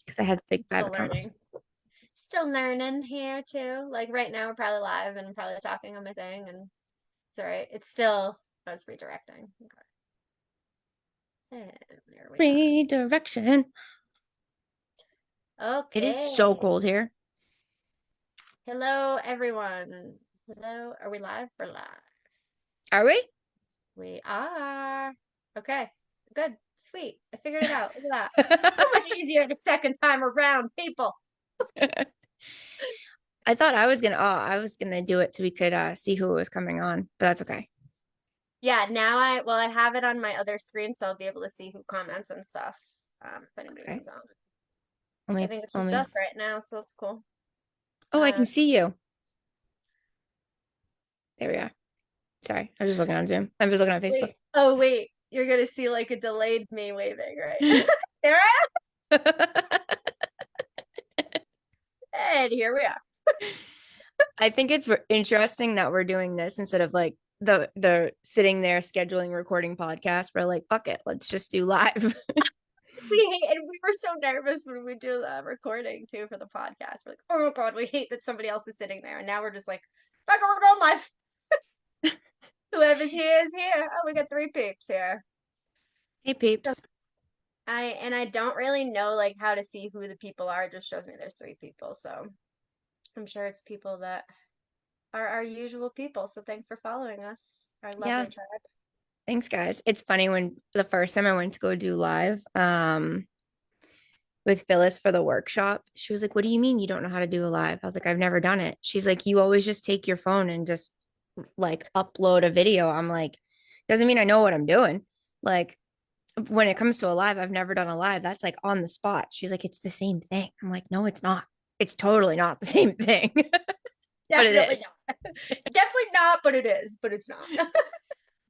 because I had fake 5 Still accounts. learning. Still learning here too. Like right now we're probably live and probably talking on my thing and it's all right. It's still us redirecting. Okay. And there we are. Redirection. It is so Okay. cold here. Hello everyone. Hello. Are we live? We're live. Are we? We are. Okay. Good. Sweet. I figured it out. Look at that. So much easier the second time around, people. I thought I was gonna do it so we could see who was coming on, but that's okay. Yeah, now I have it on my other screen, so I'll be able to see who comments and stuff. If anybody Okay. comes on. I Let think it's let just me. us right now, so it's cool. Oh, I can Uh, see you. There we are. Sorry, I was just looking on Zoom. I was looking on Facebook. wait. Oh, wait. You're gonna see like a delayed me waving, right? There I am. And here we are. I think it's interesting that we're doing this instead of like the sitting there scheduling recording podcast. We're like, fuck it, let's just do live. And we were so nervous when we do the recording too for the podcast. We're like, oh my God, we hate that somebody else is sitting there. And now we're just like, fuck it, we're going live. Whoever's here is here. Oh, we got 3 peeps here. Hey peeps. I don't really know like how to see who the people are. It just shows me there's 3 people. So I'm sure it's people that are our usual people. So thanks for following us, our Yeah, lovely tribe. thanks guys. It's funny when the first time I went to go do live, with Phyllis for the workshop, she was like, what do you mean you don't know how to do a live? I was like, I've never done it. She's like, you always just take your phone and just like upload a video. I'm like, doesn't mean I know what I'm doing. Like when it comes to a live, I've never done a live. That's like on the spot. She's like, it's the same thing. I'm like, no, it's not. It's totally not the same thing. But it Definitely is. not. Definitely not, but it is, but it's not.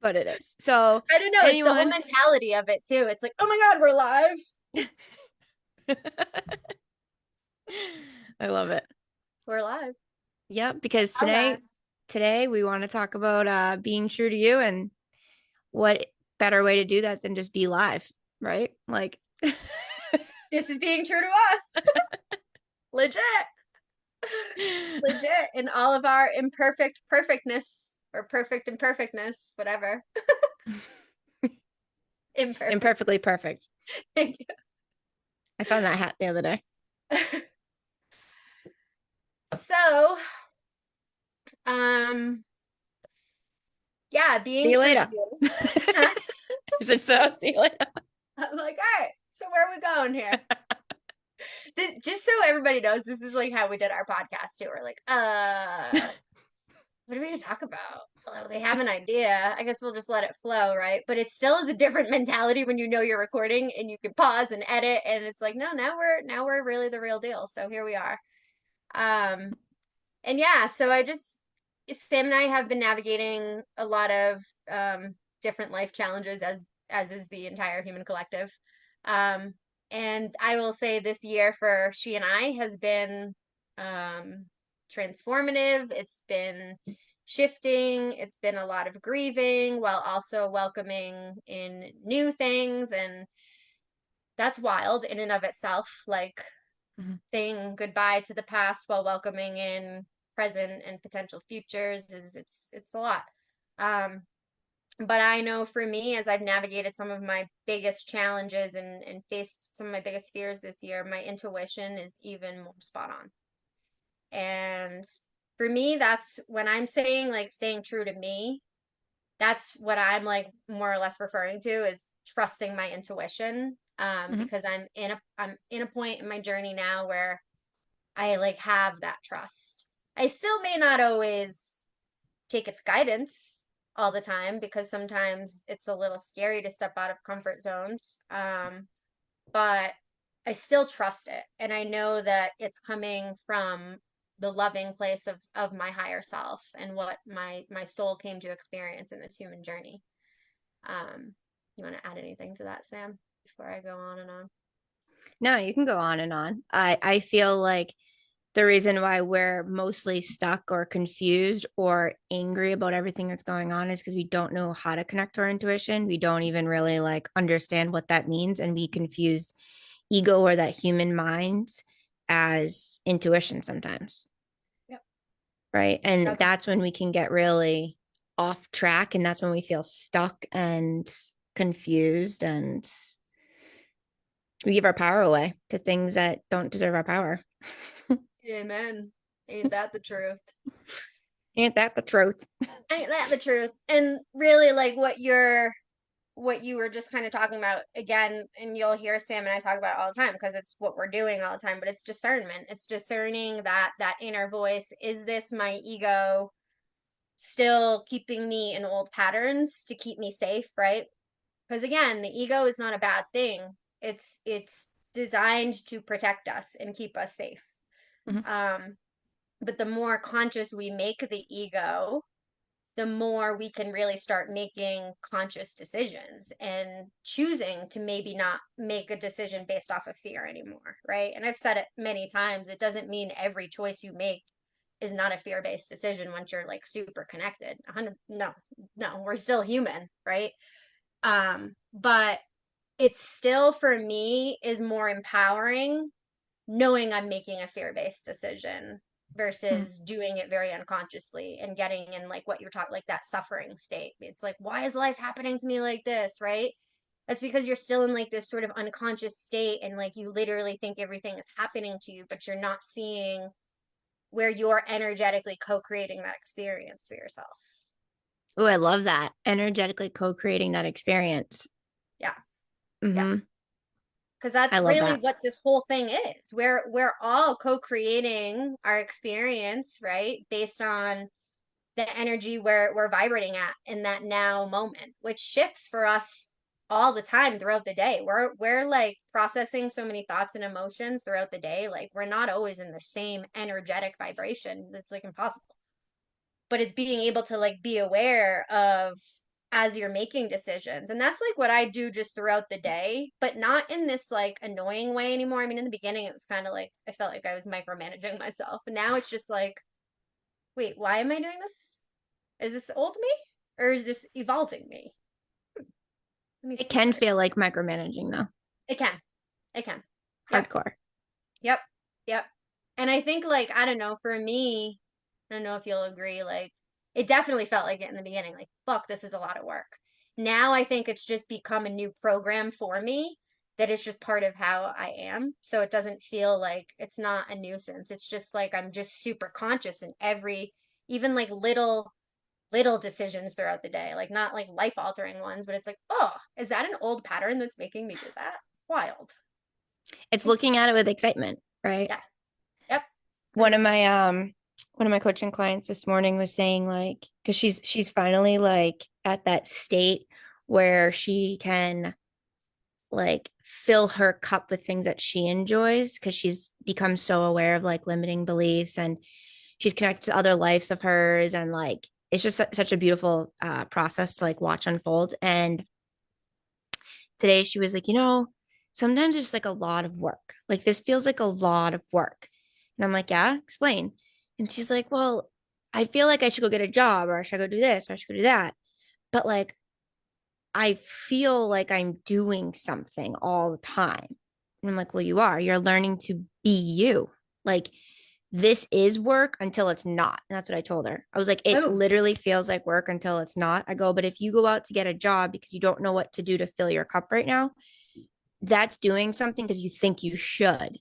But it is. So I don't know. It's the whole anyone. mentality of it too. It's like, oh my God, we're live. I love it. We're live. Yeah, because Our live. today we want to talk about being true to you, and what better way to do that than just be live, right? Like This is being true to us. Legit. Legit. In all of our imperfect perfectness or perfect imperfectness, whatever. Imperfect. imperfectly perfect. Thank I found that hat the other day. you. So, um, yeah, See being you true to later. you. Is it so? See you later. I'm like, all right, so where are we going here? Just so everybody knows, this is like how we did our podcast too. We're like, what are we gonna talk about? Well, they have an idea. I guess we'll just let it flow, right? But it still is a different mentality when you know you're recording and you can pause and edit, and it's like, no, now we're really the real deal. So here we are. Um, and yeah, so Sam and I have been navigating a lot of different life challenges as is the entire human collective. Um, and I will say this year for she and I has been um transformative. It's been shifting, it's been a lot of grieving while also welcoming in new things, and that's wild in and of itself. Like Mhm. saying goodbye to the past while welcoming in present and potential futures is it's a lot. Um, but I know for me, as I've navigated some of my biggest challenges and faced some of my biggest fears this year, my intuition is even more spot on. And for me, that's when I'm saying like staying true to me, that's what I'm like more or less referring to is trusting my intuition. Mhm. Because I'm in a point in my journey now where I like have that trust. I still may not always take its guidance all the time because sometimes it's a little scary to step out of comfort zones. But I still trust it, and I know that it's coming from the loving place of my higher self and what my soul came to experience in this human journey. You want to add anything to that, Sam, before I go on and on? No, you can go on and on. I feel like the reason why we're mostly stuck or confused or angry about everything that's going on is because we don't know how to connect to our intuition. We don't even really like understand what that means, and we confuse ego or that human mind as intuition sometimes. Yep. Right. And That's that's when we can get really off track. And that's when we feel stuck and confused and we give our power away to things that don't deserve our power. amen. Ain't that the truth? Ain't that the truth? Ain't that the truth? And really, like what you were just kind of talking about again, and you'll hear Sam and I talk about it all the time because it's what we're doing all the time, but it's discernment. It's discerning that inner voice. Is this my ego still keeping me in old patterns to keep me safe, right? Because again, the ego is not a bad thing. It's designed to protect us and keep us safe. Mhm. Um, but the more conscious we make the ego, the more we can really start making conscious decisions and choosing to maybe not make a decision based off of fear anymore, right? And I've said it many times, it doesn't mean every choice you make is not a fear-based decision once you're like super connected. 100 no, no, we're still human, right? But it's still for me is more empowering knowing I'm making a fear-based decision Mhm. versus doing it very unconsciously and getting in like what you're talking like that suffering state. It's like, why is life happening to me like this, right? That's because you're still in like this sort of unconscious state and like you literally think everything is happening to you, but you're not seeing where you're energetically co-creating that experience for yourself. Oh, I love that. Energetically co-creating that experience. Yeah. Yeah. Hmm. Because I that's love really that. what this whole thing is. We're all co-creating our experience, right? Based on the energy we're vibrating at in that now moment, which shifts for us all the time throughout the day. We're like processing so many thoughts and emotions throughout the day. Like we're not always in the same energetic vibration. It's like impossible. But it's being able to like be aware of as you're making decisions. And that's like what I do just throughout the day, but not in this like annoying way anymore. I mean, in the beginning, it was kind of like I felt like I was micromanaging myself. And now it's just like, wait, why am I doing this? Is this old me or is this evolving me? Let me It see can where feel like micromanaging though. it can. It can. Yep. Hardcore. Yep. Yep. And I think like I don't know, for me, I don't know if you'll agree, like it definitely felt like it in the beginning, like, fuck, this is a lot of work. Now I think it's just become a new program for me that it's just part of how I am. So it doesn't feel like it's not a nuisance. It's just like I'm just super conscious in every even like little decisions throughout the day, like not like life altering ones, but it's like, oh, is that an old pattern that's making me do that? Wild. It's looking at it with excitement, right? Yeah. Yep. One of 100%. my one of my coaching clients this morning was saying like because she's finally like at that state where she can like fill her cup with things that she enjoys because she's become so aware of like limiting beliefs and she's connected to other lives of hers and like it's just such a beautiful process to like watch unfold. And today she was like, sometimes it's like a lot of work. Like this feels like a lot of work. And I'm like, yeah, explain. And she's like, well, I feel like I should go get a job or I should go do this or I should go do that. But like I feel like I'm doing something all the time. And I'm like, well, you are. You're learning to be you. Like this is work until it's not. And that's what I told her. I was like, it Boom. literally feels like work until it's not. I go, but if you go out to get a job because you don't know what to do to fill your cup right now, that's doing something because you think you should.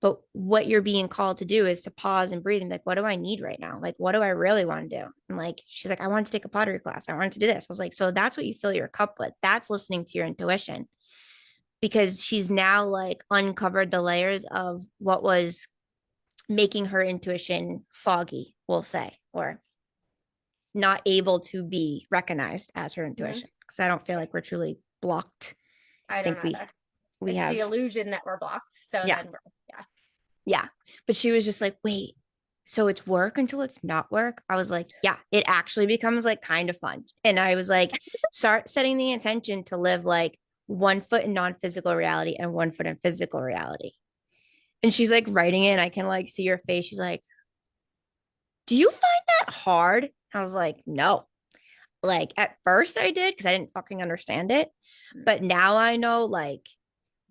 But what you're being called to do is to pause and breathe and be like, what do I need right now? Like, what do I really want to do? And like, she's like, I want to take a pottery class. I want to do this. I was like, so that's what you fill your cup with. That's listening to your intuition because she's now like uncovered the layers of what was making her intuition foggy, we'll say, or not able to be recognized as her Hmm. intuition. Because I don't feel like we're truly blocked. I I don't think either. we It's the have, illusion that we're blocked. So yeah, then we're, yeah, yeah. But she was just like, wait, so it's work until it's not work? I was like, yeah, it actually becomes like kind of fun. And I was like, start setting the intention to live like 1 foot in non-physical reality and 1 foot in physical reality. And she's like writing it, and I can like see her face. She's like, do you find that hard? I was like, no. Like at first I did because I didn't fucking understand it. mm, But now I know like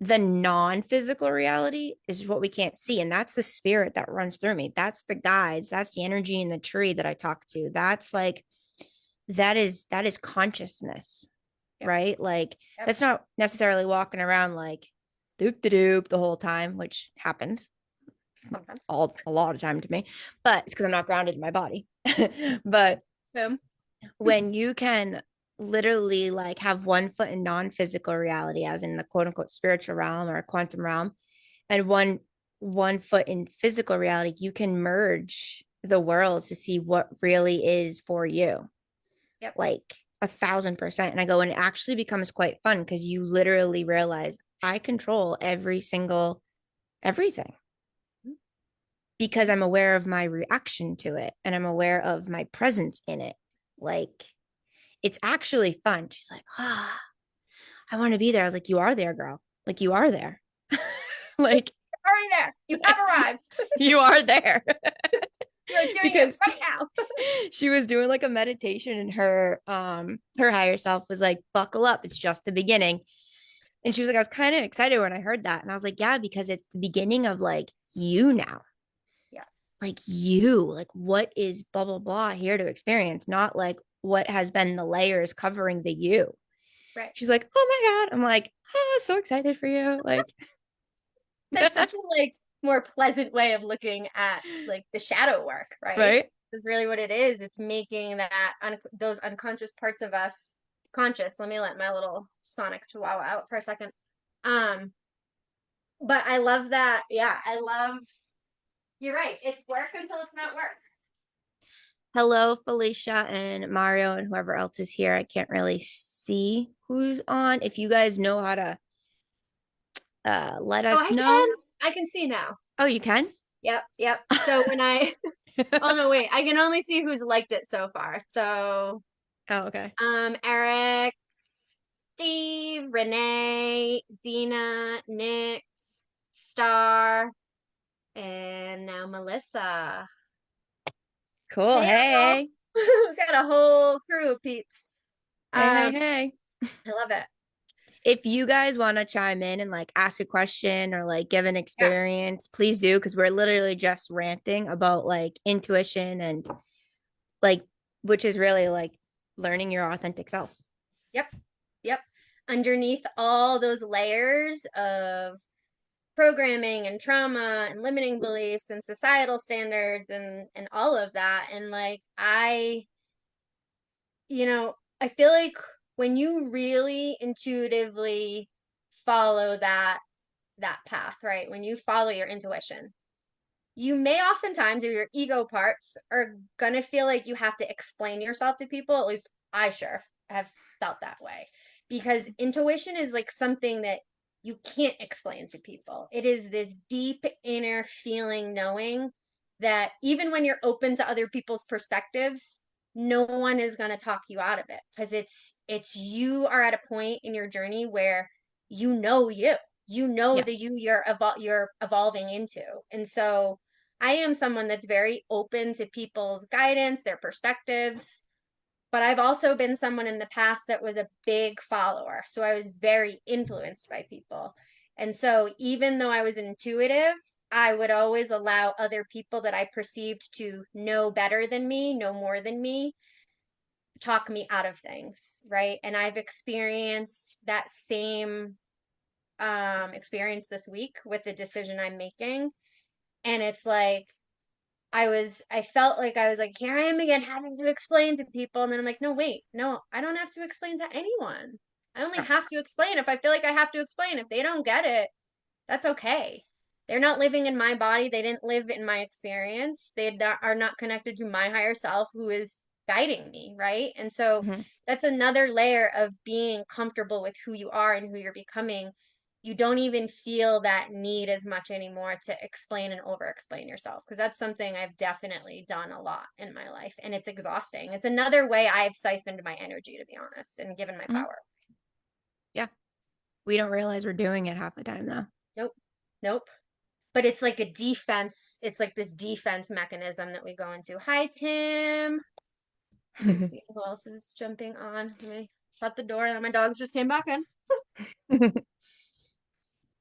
The non-physical reality is what we can't see, and that's the spirit that runs through me. That's the guides, that's the energy in the tree that I talk to. That's like that is consciousness, Yep. right? Like Yep. that's not necessarily walking around like doop de doop the whole time, which happens Sometimes. all a lot of time to me, but it's because I'm not grounded in my body. But Boom. when you can literally like have one foot in non-physical reality, as in the quote unquote spiritual realm or quantum realm, and one foot in physical reality, you can merge the worlds to see what really is for you, Yep. like 1,000%. And I go, and it actually becomes quite fun because you literally realize I control every single everything because I'm aware of my reaction to it and I'm aware of my presence in it. Like it's actually fun. She's like, I want to be there. I was like, you are there, girl. Like you are there. Like You're already there. You have arrived. you are there. You're doing it Because right now. she was doing like a meditation and her higher self was like, buckle up, it's just the beginning. And she was like, I was kind of excited when I heard that. And I was like, yeah, because it's the beginning of like you now. Yes. Like you, like what is blah blah blah here to experience, not like what has been the layers covering the you. Right. She's like, oh my God. I'm like, so excited for you. Like That's such a like more pleasant way of looking at like the shadow work, right? right. Is really what it is. It's making that those unconscious parts of us conscious. Let me let my little sonic chihuahua out for a second. Um, but I love that. Yeah, I love. You're right. It's work until it's not work. Hello, Felicia and Mario and whoever else is here. I can't really see who's on. If you guys know how to let Oh, us I can. know. I can see now. Oh, you can? Yep, yep. So when I, oh no, wait, I can only see who's liked it so far. So, Oh, okay. Eric, Steve, Renee, Dina, Nick, Star, and now Melissa. Cool. Hey, all. Hey. We got a whole crew of peeps. Hey, hey, Um, hey. I love it. If you guys want to chime in and like ask a question or like give an Yeah. experience, please do because we're literally just ranting about like intuition and like which is really like learning your authentic self. Yep. Yep. Underneath all those layers of programming and trauma and limiting beliefs and societal standards and all of that, and like I feel like when you really intuitively follow that path, right? When you follow your intuition, you may oftentimes, or your ego parts are gonna feel like you have to explain yourself to people. At least I sure have felt that way. Because intuition is like something that you can't explain to people. It is this deep inner feeling, knowing that even when you're open to other people's perspectives, no one is going to talk you out of it, because it's you are at a point in your journey where you know Yeah. the you're evolving into. And so I am someone that's very open to people's guidance, their perspectives, but I've also been someone in the past that was a big follower. So I was very influenced by people. And so even though I was intuitive, I would always allow other people that I perceived to know better than me, know more than me, talk me out of things, right? And I've experienced that same experience this week with the decision I'm making. And it's like I felt like I was like, here I am again having to explain to people. And then I'm like, no, wait, no, I don't have to explain to anyone. I only No. have to explain if I feel like I have to explain. If they don't get it, that's okay. They're not living in my body. They didn't live in my experience. Are not connected to my higher self who is guiding me, right? And so Mhm. that's another layer of being comfortable with who you are and who you're becoming. You don't even feel that need as much anymore to explain and over explain yourself, because that's something I've definitely done a lot in my life, and it's exhausting. It's another way I've siphoned my energy, to be honest, and given my Mhm. power. Yeah. We don't realize we're doing it half the time though. Nope. Nope. But it's like a defense. It's like this defense mechanism that we go into. Hi, Tim. Let me see who else is jumping on. Let me shut the door. And my dogs just came back in.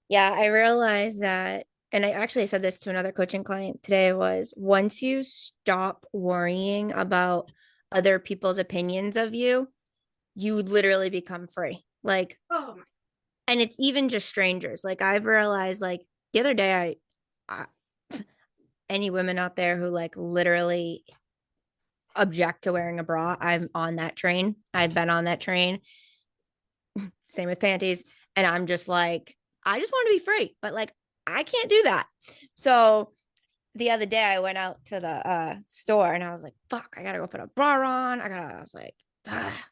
Yeah, I realized that, and I actually said this to another coaching client today, was once you stop worrying about other people's opinions of you, you literally become free. Like, Oh my. and it's even just strangers. Like I've realized like the other day any women out there who like literally object to wearing a bra, I'm on that train. I've been on that train. Same with panties. And I'm just like, I just want to be free, but like I can't do that. So the other day I went out to the store and I was like, fuck, I gotta go put a bra on. I was like, ah.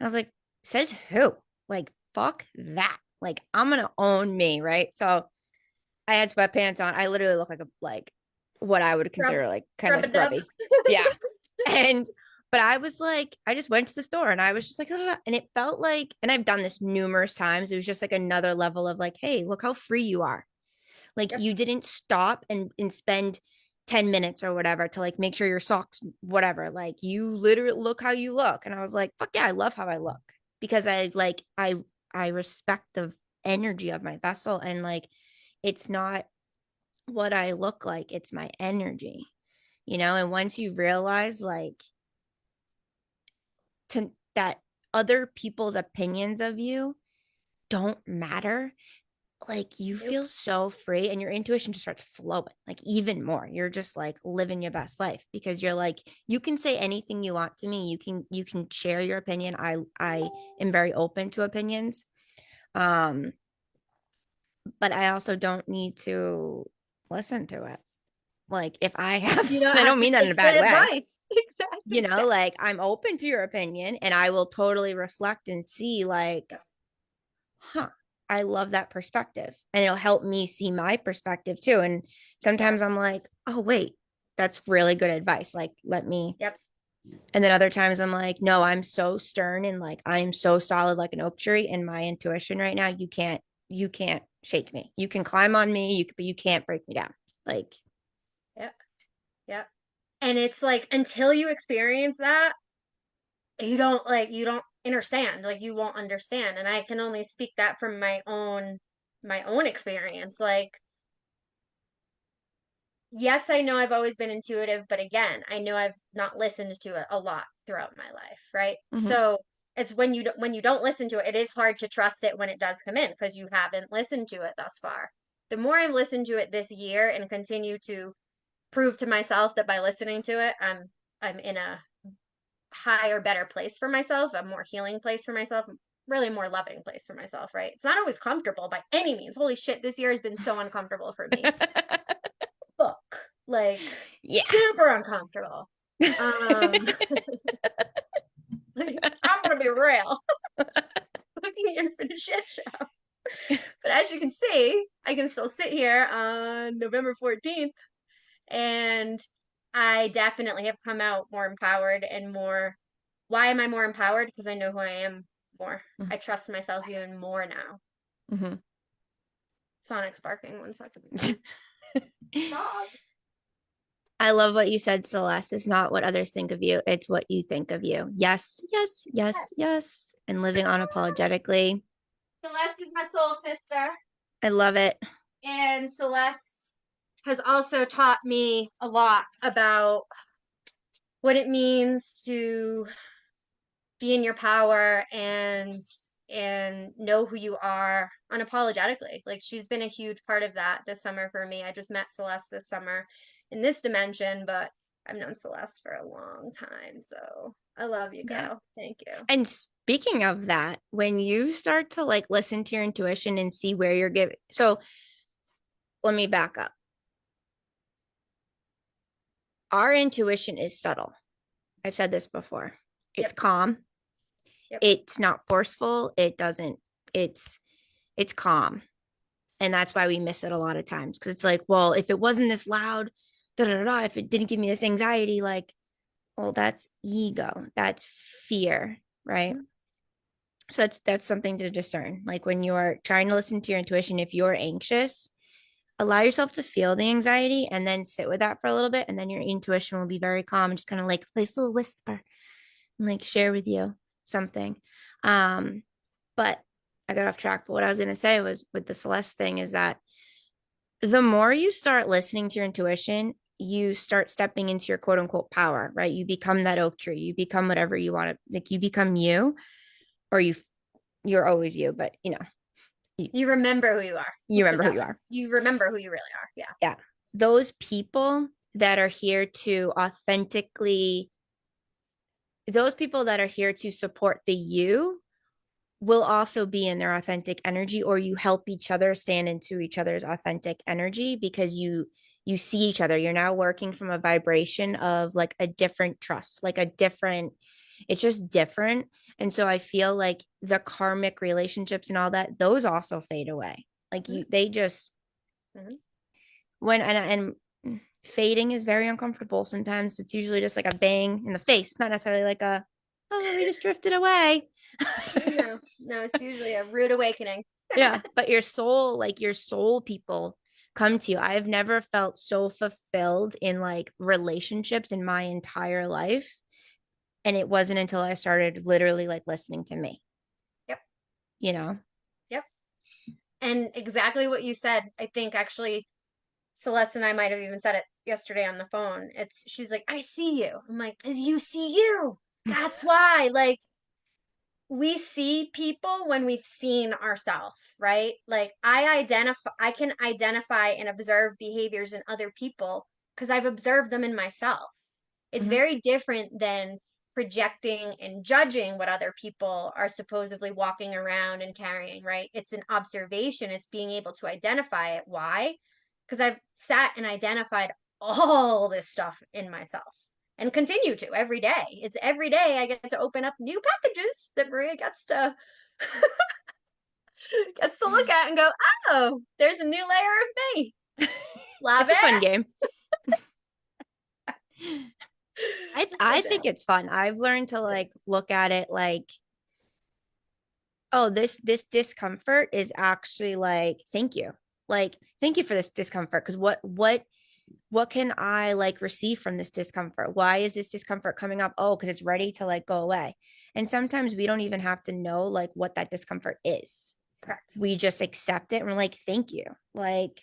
I was like, says who? Like, fuck that. Like, I'm gonna own me, right? So I had sweatpants on. I literally look like a like what I would Rub, consider like kind rub of a dub. scrubby. Yeah. And but I was like, I just went to the store and I was just like, "Ah," and it felt like, and I've done this numerous times. It was just like another level of like, hey, look how free you are. Like Yep. you didn't stop and spend 10 minutes or whatever to like make sure your socks, whatever. Like you literally look how you look. And I was like, fuck yeah, I love how I look because I respect the energy of my vessel and like it's not what I look like, it's my energy, and once you realize like that other people's opinions of you don't matter, like you Nope. feel so free and your intuition just starts flowing like even more. You're just like living your best life because you're like you can say anything you want to me. You can share your opinion. I am very open to opinions. Um but I also don't need to listen to it. Like if I have, You don't I have don't to mean that in a take bad the way, advice. Exactly. like I'm open to your opinion and I will totally reflect and see like, huh, I love that perspective. And it'll help me see my perspective too. And sometimes I'm Yes. like, oh, wait, that's really good advice. Like, let me. Yep. And then other times I'm like, no, I'm so stern and like I am so solid like an oak tree in my intuition right now. You can't shake me. You can climb on me, but you can't break me down. Like, Yep. Yep. And it's like until you experience that, you don't understand. Like you won't understand. And I can only speak that from my own experience. Like, yes, I know I've always been intuitive, but again, I know I've not listened to it a lot throughout my life, right? mhm. So it's when you don't listen to it, it is hard to trust it when it does come in because you haven't listened to it thus far. The more I've listened to it this year and continue to prove to myself that by listening to it, I'm in a higher, better place for myself, a more healing place for myself, really more loving place for myself, right? It's not always comfortable by any means. Holy shit, this year has been so uncomfortable for me. Book, like Yeah. super uncomfortable. Um, like, I'm gonna be real. Fucking year's been a shit show. But as you can see, I can still sit here on November 14th and I definitely have come out more empowered and more. Why am I more empowered? Because I know who I am more. I trust myself even more now. Mhm. Sonic's barking 1 second. Dog. I love what you said, Celeste. It's not what others think of you, it's what you think of you. Yes, yes, yes, Yes. yes. And living unapologetically. Celeste is my soul sister. I love it. And Celeste has also taught me a lot about what it means to be in your power and know who you are unapologetically. Like she's been a huge part of that this summer for me. I just met Celeste this summer in this dimension, but I've known Celeste for a long time. So I love you, Yeah. girl. Thank you. And speaking of that, when you start to like listen to your intuition and see where you're giving, so let me back up. Our intuition is subtle. I've said this before. It's Yep. calm. Yep. It's not forceful. It's calm. And that's why we miss it a lot of times. Cause it's like, well, if it wasn't this loud, da da da, if it didn't give me this anxiety, like, well, that's ego. That's fear, right? So that's something to discern. Like when you're trying to listen to your intuition, if you're anxious, allow yourself to feel the anxiety and then sit with that for a little bit. And then your intuition will be very calm and just kind of like place a little whisper and like share with you something. Um, but I got off track, but what I was going to say was with the Celeste thing is that the more you start listening to your intuition, you start stepping into your quote unquote power, right? You become that oak tree. You become whatever you want to, like you become you, or you're always you, but you, You remember who you are. you Let's put it remember who that you way. are. You remember who you really are. Yeah. Yeah. Those people that are here to authentically, those people that are here to support the you will also be in their authentic energy, or you help each other stand into each other's authentic energy because you see each other. You're now working from a vibration of like a different trust, like a different, it's just different. And so I feel like the karmic relationships and all that, those also fade away. Like Mm-hmm. they just Mm-hmm. when fading is very uncomfortable. Sometimes it's usually just like a bang in the face. It's not necessarily like a, oh, we just drifted away. No, no, it's usually a rude awakening. Yeah, but your soul people come to you. I've never felt so fulfilled in like relationships in my entire life. And it wasn't until I started literally like listening to me, Yep. you know? Yep. And exactly what you said. I think actually Celeste and I might have even said it yesterday on the phone. She's like, I see you. I'm like, as you see you. That's why. Like, we see people when we've seen ourselves, right? Like I can identify and observe behaviors in other people because I've observed them in myself. It's Mhm. very different than projecting and judging what other people are supposedly walking around and carrying, right? It's an observation, it's being able to identify it. Why? Because I've sat and identified all this stuff in myself and continue to every day. It's every day I get to open up new packages that Maria gets to look at and go, oh, there's a new layer of me. Love It's a fun it. game. I I think do. it's fun. I've learned to like look at it like, oh, this discomfort is actually like, thank you. Like, thank you for this discomfort. Because what can I like receive from this discomfort? Why is this discomfort coming up? Oh, because it's ready to like go away. And sometimes we don't even have to know like what that discomfort is. Correct. We just accept it and we're like, thank you. Like,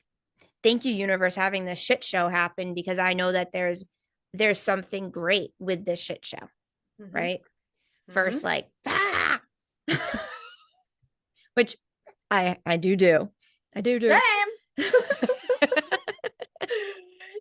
thank you, universe, having this shit show happen because I know that there's something great with this shit show, Mm-hmm. right? Mm-hmm. First, like, ah! Which I do. I do. Same.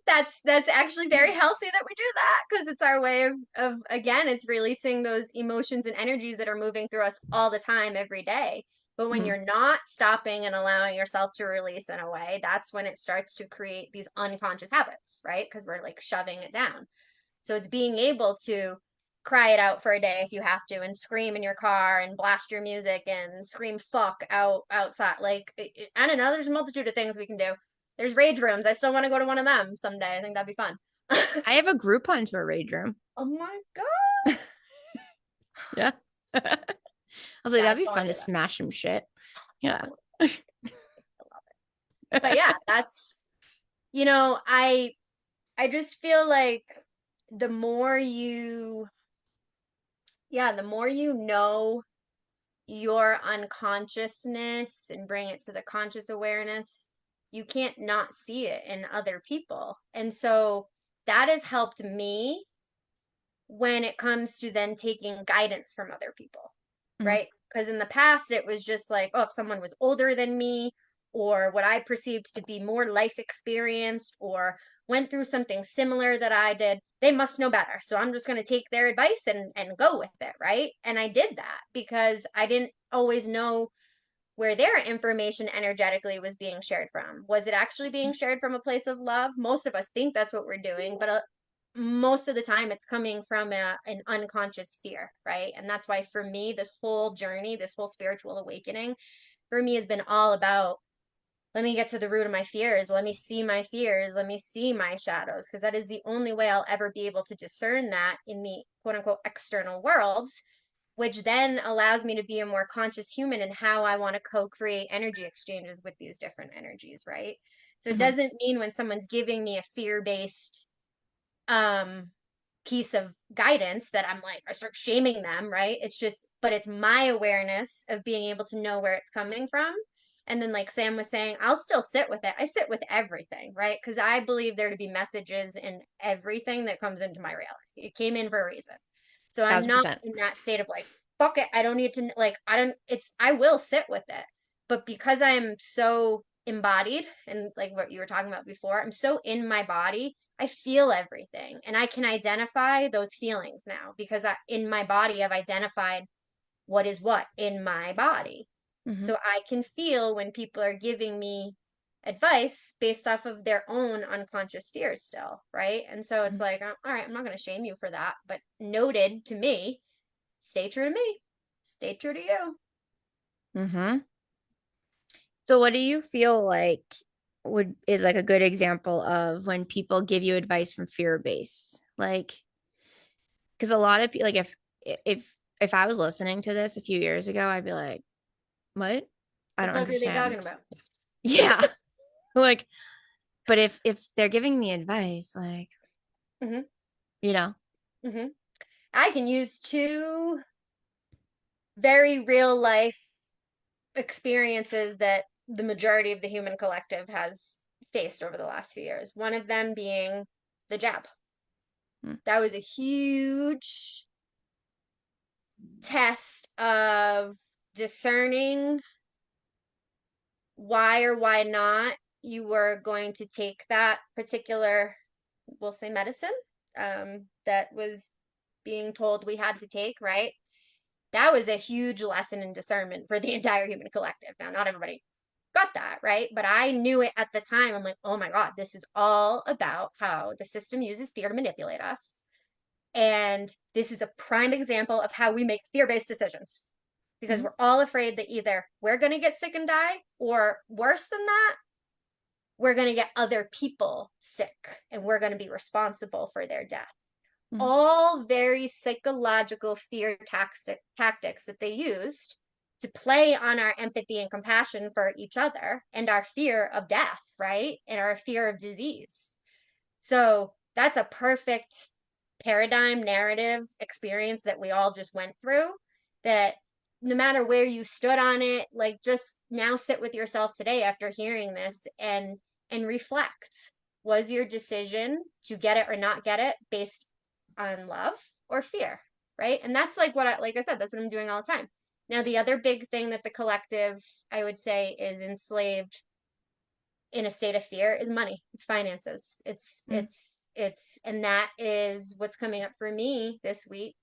That's actually very healthy that we do that because it's our way of again, it's releasing those emotions and energies that are moving through us all the time every day. But when Mhm. you're not stopping and allowing yourself to release in a way, that's when it starts to create these unconscious habits, right? Because we're like shoving it down. So it's being able to cry it out for a day if you have to and scream in your car and blast your music and scream fuck outside. Like I don't know, there's a multitude of things we can do. There's rage rooms. I still want to go to one of them someday. I think that'd be fun. I have a Groupon to a rage room. Oh my god. Yeah. I was like, Yeah, I that'd be still want fun to to do that. smash some shit. Yeah. But yeah, that's I just feel like the more you the more you know your unconsciousness and bring it to the conscious awareness, you can't not see it in other people. And so that has helped me when it comes to then taking guidance from other people, Mhm. right? Because in the past, it was just like, oh, if someone was older than me, or what I perceived to be more life experienced, or went through something similar that I did, they must know better. So I'm just going to take their advice and go with it, right? And I did that because I didn't always know where their information energetically was being shared from. Was it actually being shared from a place of love? Most of us think that's what we're doing, but most of the time it's coming from an unconscious fear, right? And that's why for me, this whole journey, this whole spiritual awakening, for me has been all about let me get to the root of my fears. Let me see my fears. Let me see my shadows, because that is the only way I'll ever be able to discern that in the quote unquote external world, which then allows me to be a more conscious human in how I want to co-create energy exchanges with these different energies, right? So it Mhm. doesn't mean when someone's giving me a fear-based um piece of guidance that I'm like, I start shaming them, right? It's just, but it's my awareness of being able to know where it's coming from. And then, like Sam was saying, I'll still sit with it. I sit with everything, right? Because I believe there to be messages in everything that comes into my reality. It came in for a reason. So I'm Thousand not percent. in that state of like, fuck it. I don't need to, like, I don't, it's, I will sit with it. But because I'm so embodied and like what you were talking about before, I'm so in my body, I feel everything and I can identify those feelings now because in my body, I've identified what is what in my body. Mm-hmm. So I can feel when people are giving me advice based off of their own unconscious fears still, right? And so it's like, all right, I'm not going to shame you for that, but noted to me, stay true to me, stay true to you. Mm-hmm. So what do you feel like would is like a good example of when people give you advice from fear based? Like, because a lot of people, like if I was listening to this a few years ago, I'd be like, what? I The don't fuck are they talking understand. about? Yeah. Like, but if they're giving me advice, like, Hmm. you know, Hmm. I can use two very real life experiences that the majority of the human collective has faced over the last few years. One of them being the jab. mm, That was a huge test of discerning why or why not you were going to take that particular, we'll say, medicine that was being told we had to take, right? That was a huge lesson in discernment for the entire human collective. Now, not everybody got that, right? But I knew it at the time. I'm like, oh my God, this is all about how the system uses fear to manipulate us. And this is a prime example of how we make fear based decisions because mhm, we're all afraid that either we're going to get sick and die, or worse than that, we're going to get other people sick and we're going to be responsible for their death. mhm, All very psychological fear tactics that they used to play on our empathy and compassion for each other and our fear of death, right? And our fear of disease. So that's a perfect paradigm narrative experience that we all just went through, that no matter where you stood on it, like just now sit with yourself today after hearing this and reflect. Was your decision to get it or not get it based on love or fear? Right? And that's like what like I said, that's what I'm doing all the time. Now, the other big thing that the collective, I would say, is enslaved in a state of fear is money. It's finances. mm, And that is what's coming up for me this week.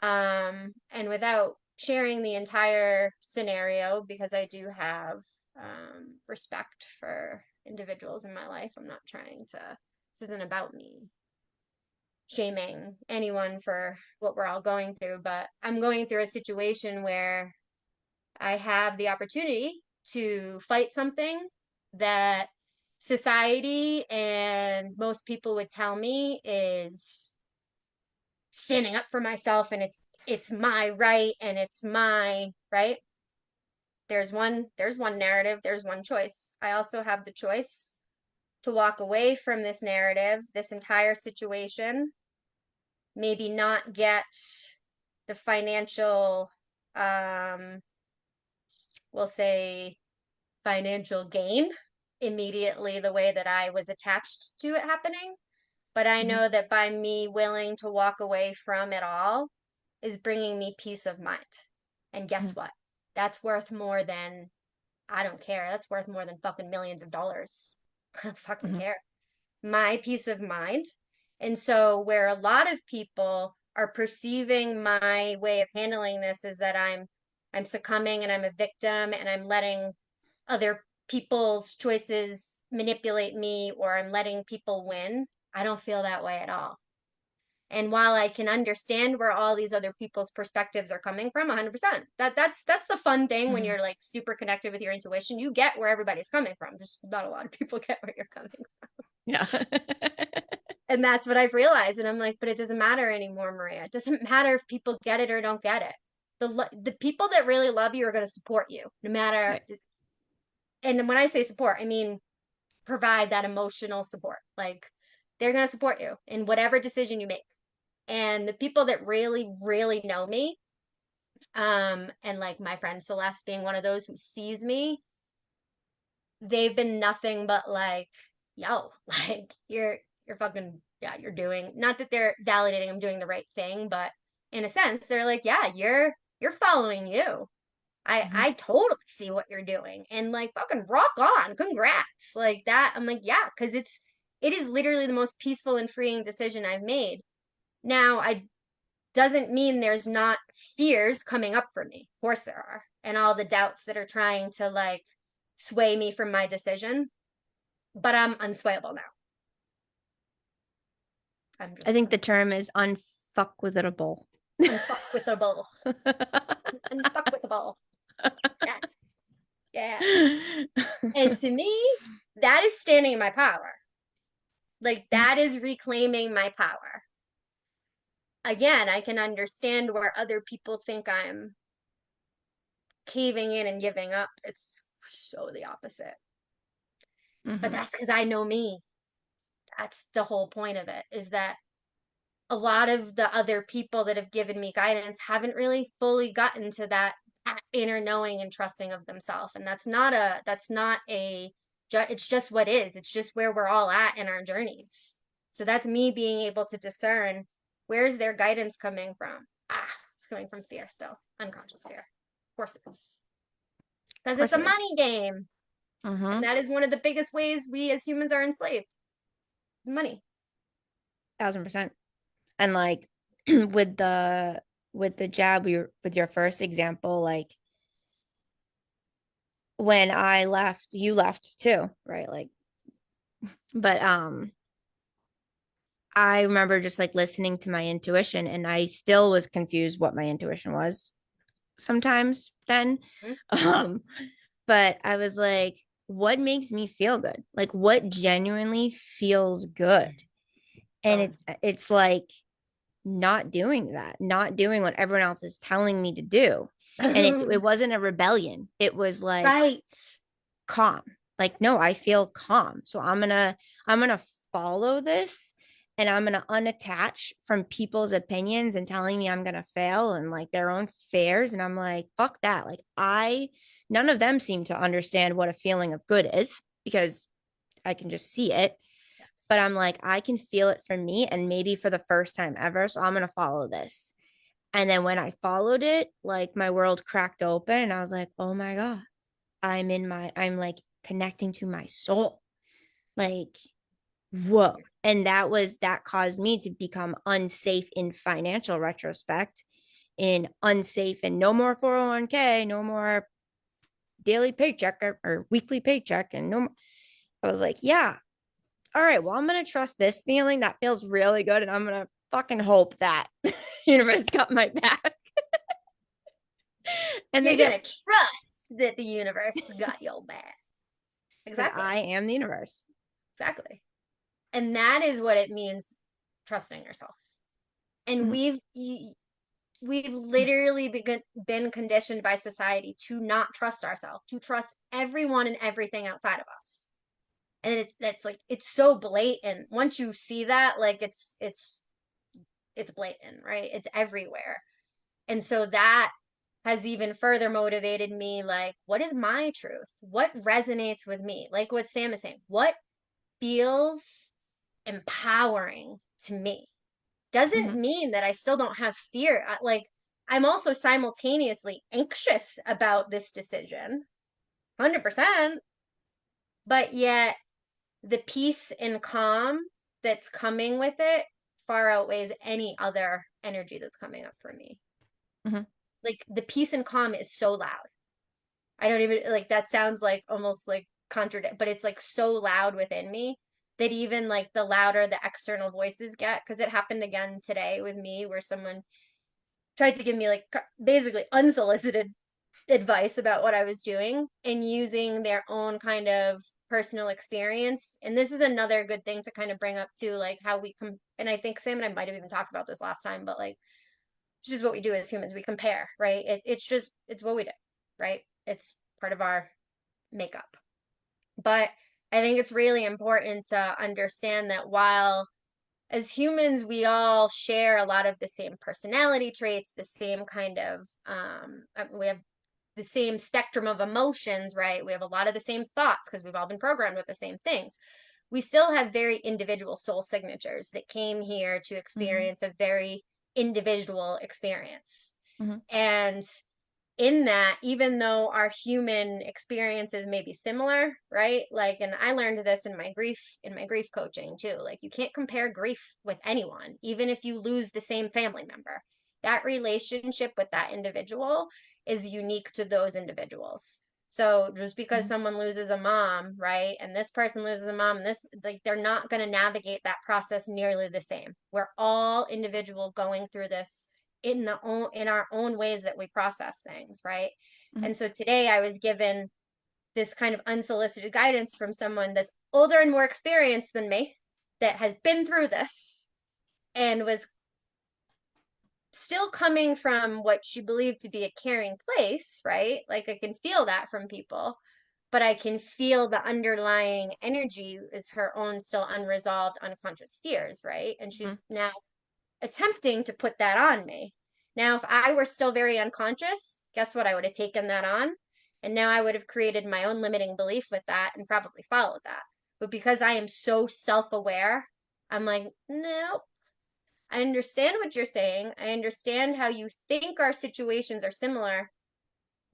And without sharing the entire scenario, because I do have respect for individuals in my life, I'm not trying to, this isn't about me shaming anyone for what we're all going through, but I'm going through a situation where I have the opportunity to fight something that society and most people would tell me is standing up for myself and it's my right and it's my right. There's one narrative, there's one choice. I also have the choice to walk away from this narrative, this entire situation, maybe not get the financial we'll say financial gain immediately the way that I was attached to it happening. But I mhm, know that by me willing to walk away from it all is bringing me peace of mind. And guess mhm, what? That's worth more than, I don't care. That's worth more than fucking millions of dollars. I don't fucking mhm, care. My peace of mind. And so, where a lot of people are perceiving my way of handling this is that I'm succumbing and I'm a victim and I'm letting other people's choices manipulate me or I'm letting people win. I don't feel that way at all. And while I can understand where all these other people's perspectives are coming from, 100%. That's the fun thing when mhm. you're like super connected with your intuition. You get where everybody's coming from. Just not a lot of people get where you're coming from. Yeah. And that's what I've realized. And I'm like, but it doesn't matter anymore, Maria. It doesn't matter if people get it or don't get it. The people that really love you are going to support you no matter. Right. And when I say support, I mean provide that emotional support. Like they're going to support you in whatever decision you make. And the people that really, really know me, and like my friend Celeste being one of those who sees me, they've been nothing but like, yo, like you're fucking, yeah, you're doing, not that they're validating I'm doing the right thing, but in a sense, they're like, yeah, you're following you. Mhm. I totally see what you're doing and like fucking rock on. Congrats. Like that. I'm like, yeah, because it is literally the most peaceful and freeing decision I've made. Now, I doesn't mean there's not fears coming up for me. Of course there are. And all the doubts that are trying to like sway me from my decision. But I'm unswayable now. I'm I just think the term is unfuckwithable. unfuckwithable. Unfuckwithable. Yes. Yes. And to me, that is standing in my power. Like that is reclaiming my power. Again, I can understand where other people think I'm caving in and giving up. It's so the opposite. But Mhm. that's because I know me. That's the whole point of it, is that a lot of the other people that have given me guidance haven't really fully gotten to that inner knowing and trusting of themselves. And it's just what is. It's just where we're all at in our journeys. So that's me being able to discern, where's their guidance coming from? It's coming from fear still, unconscious fear. Of course it is. Of Because it's course a it is. money game. And Mhm. that is one of the biggest ways we as humans are enslaved. Money. 1000%. And like with the jab, with your first example, like when I left, you left too, right? Like, but I remember just like listening to my intuition, and I still was confused what my intuition was sometimes then. Mhm. Um, but I was like, what makes me feel good? Like what genuinely feels good? And Boom. it's like not doing that, not doing what everyone else is telling me to do. And it wasn't a rebellion. It was like Right. calm. Like, no, I feel calm. So I'm gonna follow this, and I'm gonna unattach from people's opinions and telling me I'm gonna fail and like their own fears. And I'm like, fuck that. Like I none of them seem to understand what a feeling of good is because I can just see it. Yes. But I'm like, I can feel it for me and maybe for the first time ever. So I'm gonna follow this. And then when I followed it, like my world cracked open and I was like, oh my God, I'm like connecting to my soul. Like, whoa. And that caused me to become unsafe in financial retrospect, in unsafe and no more 401k, no more daily paycheck or weekly paycheck. And no more. I was like, yeah, all right, well, I'm going to trust this feeling that feels really good. And I'm going to fucking hope that universe got my back. And they You're do, gonna trust that the universe got your back. because Exactly. I am the universe. Exactly. And that is what it means, trusting yourself. And Mhm. we've literally been conditioned by society to not trust ourselves, to trust everyone and everything outside of us. And it's like it's so blatant. Once you see that, like it's blatant, right? It's everywhere. And so that has even further motivated me, like, what is my truth? What resonates with me? Like what Sam is saying, what feels empowering to me? Doesn't Mhm. mean that I still don't have fear. Like, I'm also simultaneously anxious about this decision, 100%, but yet the peace and calm that's coming with it far outweighs any other energy that's coming up for me. Mhm. Like, the peace and calm is so loud. I don't even like that sounds like almost like contradict, but it's like so loud within me that even like the louder the external voices get, because it happened again today with me where someone tried to give me like basically unsolicited advice about what I was doing and using their own kind of personal experience. And this is another good thing to kind of bring up too, like how we come. And I think Sam and I might have even talked about this last time, but like it's just what we do as humans. We compare, right? It's what we do, right? It's part of our makeup. But I think it's really important to understand that while as humans, we all share a lot of the same personality traits, the same kind of, we have the same spectrum of emotions, right? We have a lot of the same thoughts because we've all been programmed with the same things. We still have very individual soul signatures that came here to Mm-hmm. experience a very individual experience. Mm-hmm. And in that, even though our human experiences may be similar, right? Like, and I learned this in my grief coaching too. Like, you can't compare grief with anyone, even if you lose the same family member. That relationship with that individual is unique to those individuals. So just because someone loses a mom, right, and this person loses a mom, and this, like, they're not going to navigate that process nearly the same. We're all individual going through this in our own ways that we process things, right? Mm-hmm. And so today I was given this kind of unsolicited guidance from someone that's older and more experienced than me, that has been through this and was still coming from what she believed to be a caring place, right? Like, I can feel that from people, but I can feel the underlying energy is her own still unresolved unconscious fears, right? And Mm-hmm. she's now attempting to put that on me. Now, if I were still very unconscious, guess what? I would have taken that on. And now I would have created my own limiting belief with that and probably followed that. But because I am so self aware, I'm like, no, I understand what you're saying. I understand how you think our situations are similar,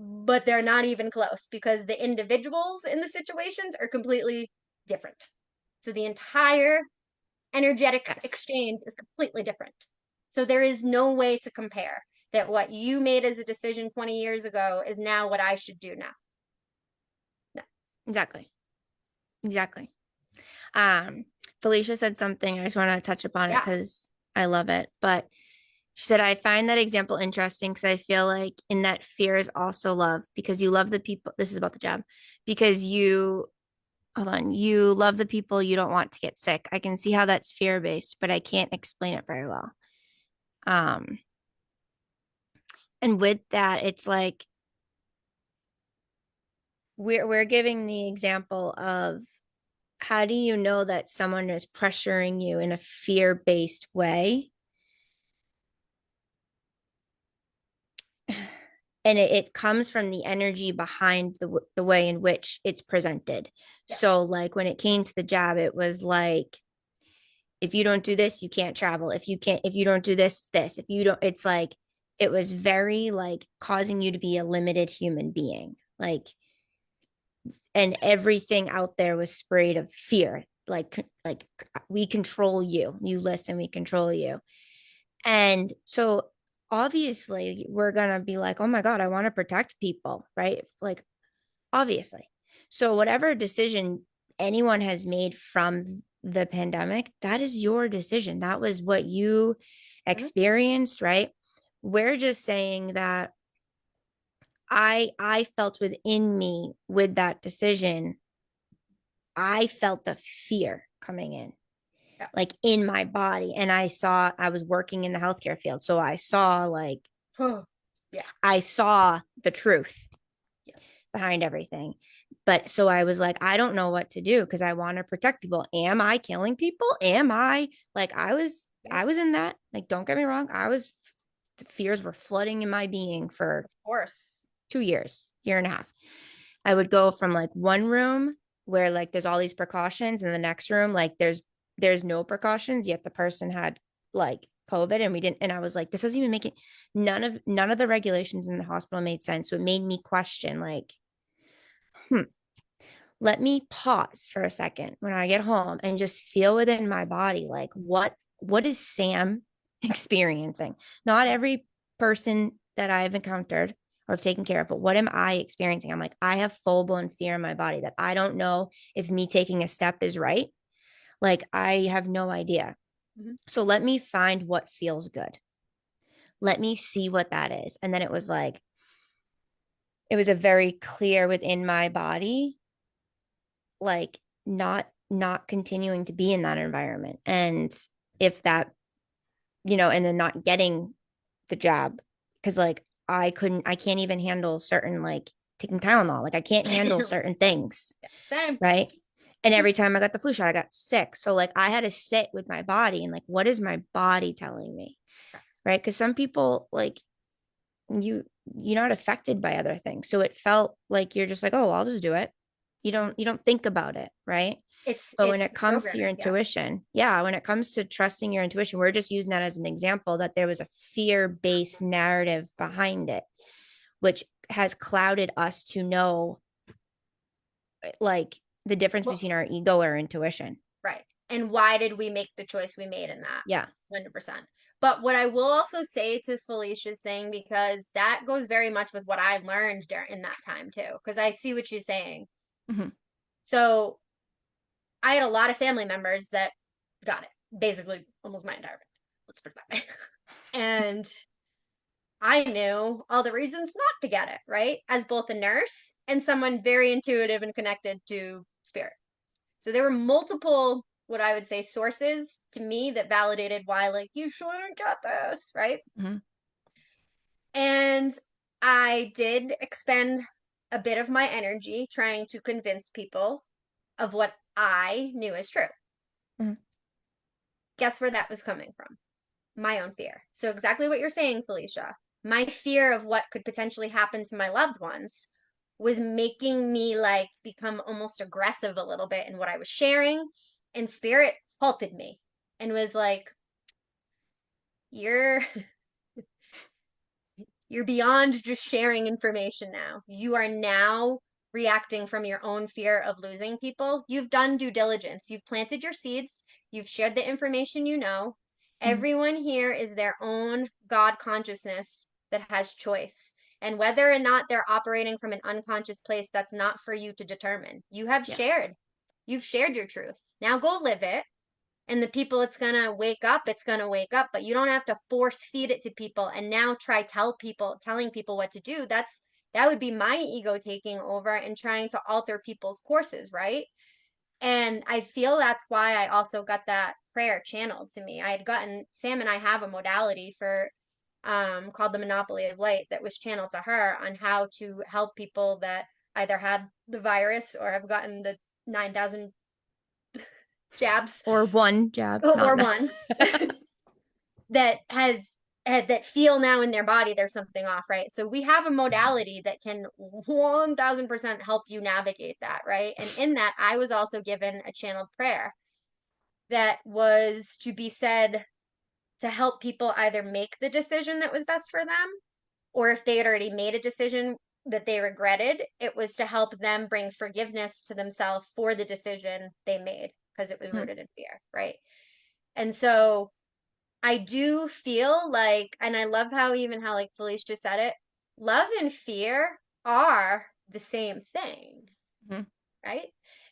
but they're not even close because the individuals in the situations are completely different. So the entire energetic Yes, exchange is completely different. So there is no way to compare that what you made as a decision 20 years ago is now what I should do now. No. exactly. Exactly. Um, Felicia said something. I just want to touch upon it Yeah. because I love it. But she said, I find that example interesting because I feel like in that fear is also love because you love the people. This is about the job because hold on, you love the people you don't want to get sick. I can see how that's fear based, but I can't explain it very well. Um, and with that, it's like we're giving the example of how do you know that someone is pressuring you in a fear based way? And it comes from the energy behind the way in which it's presented. So Yes. like when it came to the job, it was like if you don't do this, you can't travel. If you don't do this, it's this. If you don't, it's like it was very like causing you to be a limited human being. Like, and everything out there was sprayed of fear. Like we control you. You listen, we control you. And so obviously we're gonna be like, oh my God, I want to protect people, right? Like obviously. So whatever decision anyone has made from the pandemic, that is your decision. That was what you Mhm. experienced, right? We're just saying that I felt within me with that decision, I felt the fear coming in, Yeah. like in my body. And I was working in the healthcare field. So I saw like Oh, yeah. I saw the truth Yes. behind everything. But so I was like, I don't know what to do because I want to protect people. Am I killing people? Am I like Yeah. I was in that. Like, don't get me wrong. The fears were flooding in my being for Of course. 2 years, year and a half. I would go from like one room where like there's all these precautions, and the next room, like there's no precautions, yet the person had like COVID and we didn't, and I was like, this doesn't even make it none of the regulations in the hospital made sense. So it made me question, like, hmm, let me pause for a second when I get home and just feel within my body like what is Sam experiencing? Not every person that I've encountered or have taken care of, but what am I experiencing? I'm like, I have full blown fear in my body that I don't know if me taking a step is right. Like I have no idea. Mhm. So let me find what feels good. Let me see what that is. And then it was like, it was a very clear within my body, like not continuing to be in that environment. And if that, and then not getting the job because like I can't even handle certain like taking Tylenol. Like I can't handle certain things, Same. right? And every time I got the flu shot, I got sick. So like I had to sit with my body and like, what is my body telling me? Right. Because some people like you you're not affected by other things. So it felt like you're just like, oh, I'll just do it. You don't think about it, right? But when It's it comes to your programming. Yeah. intuition, yeah, when it comes to trusting your intuition, we're just using that as an example that there was a fear-based narrative behind it, which has clouded us to know like the difference Well, between our ego or intuition. right. And why did we make the choice we made in that? Yeah. 100%. But what I will also say to Felicia's thing, because that goes very much with what I learned during in that time too, because I see what she's saying. Mm-hmm. So I had a lot of family members that got it, basically almost my entire family. Let's put it that way. And I knew all the reasons not to get it, right? As both a nurse and someone very intuitive and connected to spirit. So there were multiple, what I would say, sources to me that validated why, like, you shouldn't get this, right? Mm-hmm. And I did expend a bit of my energy trying to convince people of what I knew as true. Mm-hmm. Guess where that was coming from? My own fear. So, exactly what you're saying, Felicia. My fear of what could potentially happen to my loved ones was making me like become almost aggressive a little bit in what I was sharing. And spirit halted me and was like, you're you're beyond just sharing information now. You are now reacting from your own fear of losing people. You've done due diligence. You've planted your seeds. You've shared the information you know. Mm-hmm. Everyone here is their own God consciousness that has choice. And whether or not they're operating from an unconscious place, that's not for you to determine. You have Yes. shared. You've shared your truth. Now go live it, and the people it's gonna wake up, but you don't have to force feed it to people and now telling people what to do. That would be my ego taking over and trying to alter people's courses, right? And I feel that's why I also got that prayer channeled to me. I had gotten Sam and I have a modality for called the Monopoly of Light that was channeled to her on how to help people that either had the virus or have gotten the 9,000 jabs Or one jab, or not one that has that feel now in their body there's something off, right? So we have a modality that can 1000% help you navigate that, right? And in that, I was also given a channeled prayer that was to be said to help people either make the decision that was best for them, or if they had already made a decision that they regretted, it was to help them bring forgiveness to themselves for the decision they made because it was mm-hmm. rooted in fear, right? And so I do feel like, and I love how even how like Felicia just said it, love and fear are the same thing, Mm-hmm. right?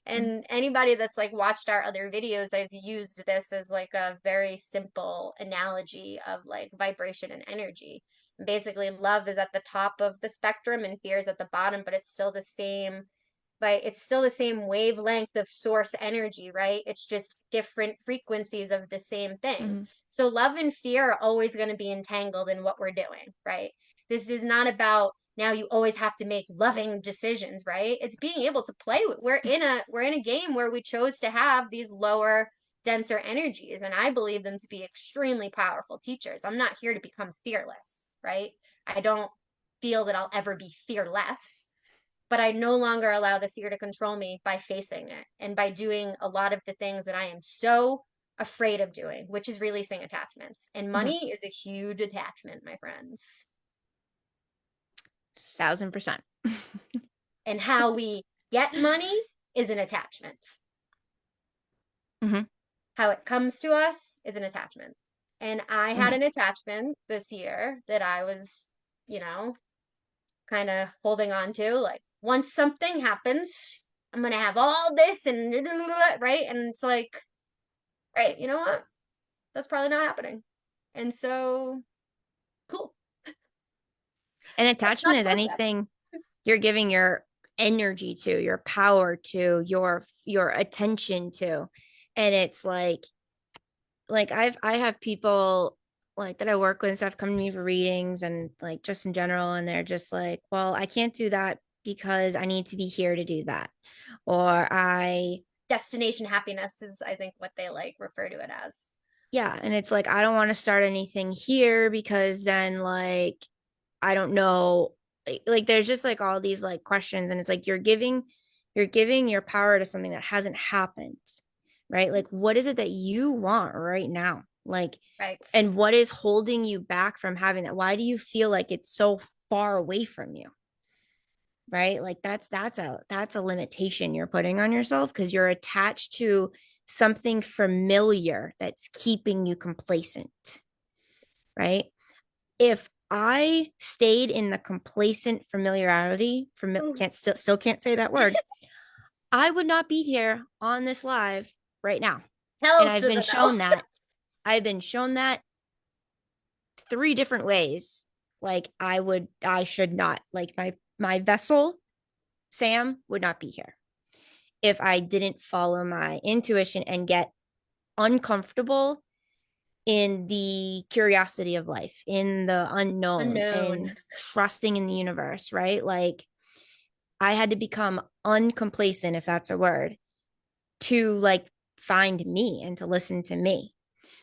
And anybody that's like watched our other videos, I've used this as like a very simple analogy of like vibration and energy. Basically, love is at the top of the spectrum and fear is at the bottom, but it's still the same wavelength of source energy, right? It's just different frequencies of the same thing. Mm-hmm. So love and fear are always going to be entangled in what we're doing, right? This is not about now you always have to make loving decisions, right? It's being able to play with we're in a game where we chose to have these lower denser energies, and I believe them to be extremely powerful teachers. I'm not here to become fearless, right? I don't feel that I'll ever be fearless, but I no longer allow the fear to control me by facing it and by doing a lot of the things that I am so afraid of doing, which is releasing attachments. And Mm-hmm. money is a huge attachment, my friends. 1000%. And how we get money is an attachment. Mm-hmm. How it comes to us is an attachment. And I had Mm-hmm. an attachment this year that I was, you know, kind of holding on to. Like, once something happens, I'm going to have all this and right. And it's like, right, you know what? That's probably not happening. And so, cool. And That's attachment not is process. anything you're giving your energy to, your power to, your attention to. And it's like I have people like that I work with and stuff come to me for readings and like just in general, and they're just like, well, I can't do that because I need to be here to do that. Or destination happiness is, I think, what they like refer to it as. Yeah. And it's like, I don't want to start anything here because then like, I don't know. Like there's just like all these like questions. And it's like you're giving your power to something that hasn't happened. Right. Like what is it that you want right now? Like, Right. and what is holding you back from having that? Why do you feel like it's so far away from you? Right, like that's a limitation you're putting on yourself because you're attached to something familiar that's keeping you complacent. Right, if I stayed in the complacent familiarity, can't still can't say that word, I would not be here on this live right now. And Hells to the no. I've been shown that three different ways. Like I should not, like my vessel Sam would not be here if I didn't follow my intuition and get uncomfortable in the curiosity of life, in the unknown, Unknown. and trusting in the universe, right? Like I had to become uncomplacent, if that's a word, to like find me and to listen to me.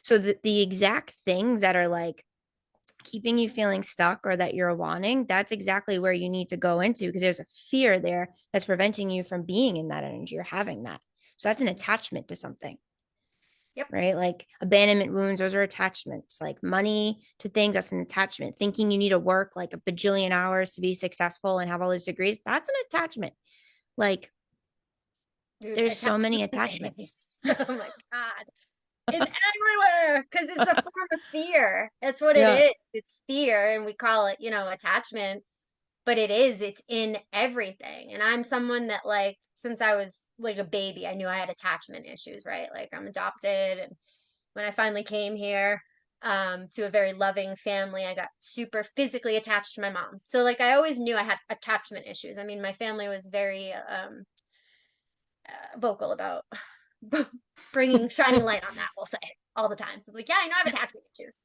So the exact things that are like keeping you feeling stuck or that you're wanting, that's exactly where you need to go into because there's a fear there that's preventing you from being in that energy or having that. So that's an attachment to something, Yep. right? Like abandonment wounds, those are attachments. Like money to things, that's an attachment. Thinking you need to work like a bajillion hours to be successful and have all those degrees, that's an attachment. Like Dude, there's so attachment many attachments. is, oh my God. It's everywhere because it's a form of fear. That's what it Yeah. is. It's fear, and we call it, attachment, but it's in everything. And I'm someone that, like, since I was like a baby, I knew I had attachment issues, right? Like, I'm adopted, and when I finally came here, to a very loving family, I got super physically attached to my mom. So, like, I always knew I had attachment issues. I mean, my family was very vocal about bringing shining light on that, we'll say, all the time. So it's like, yeah, I know I have attachment issues.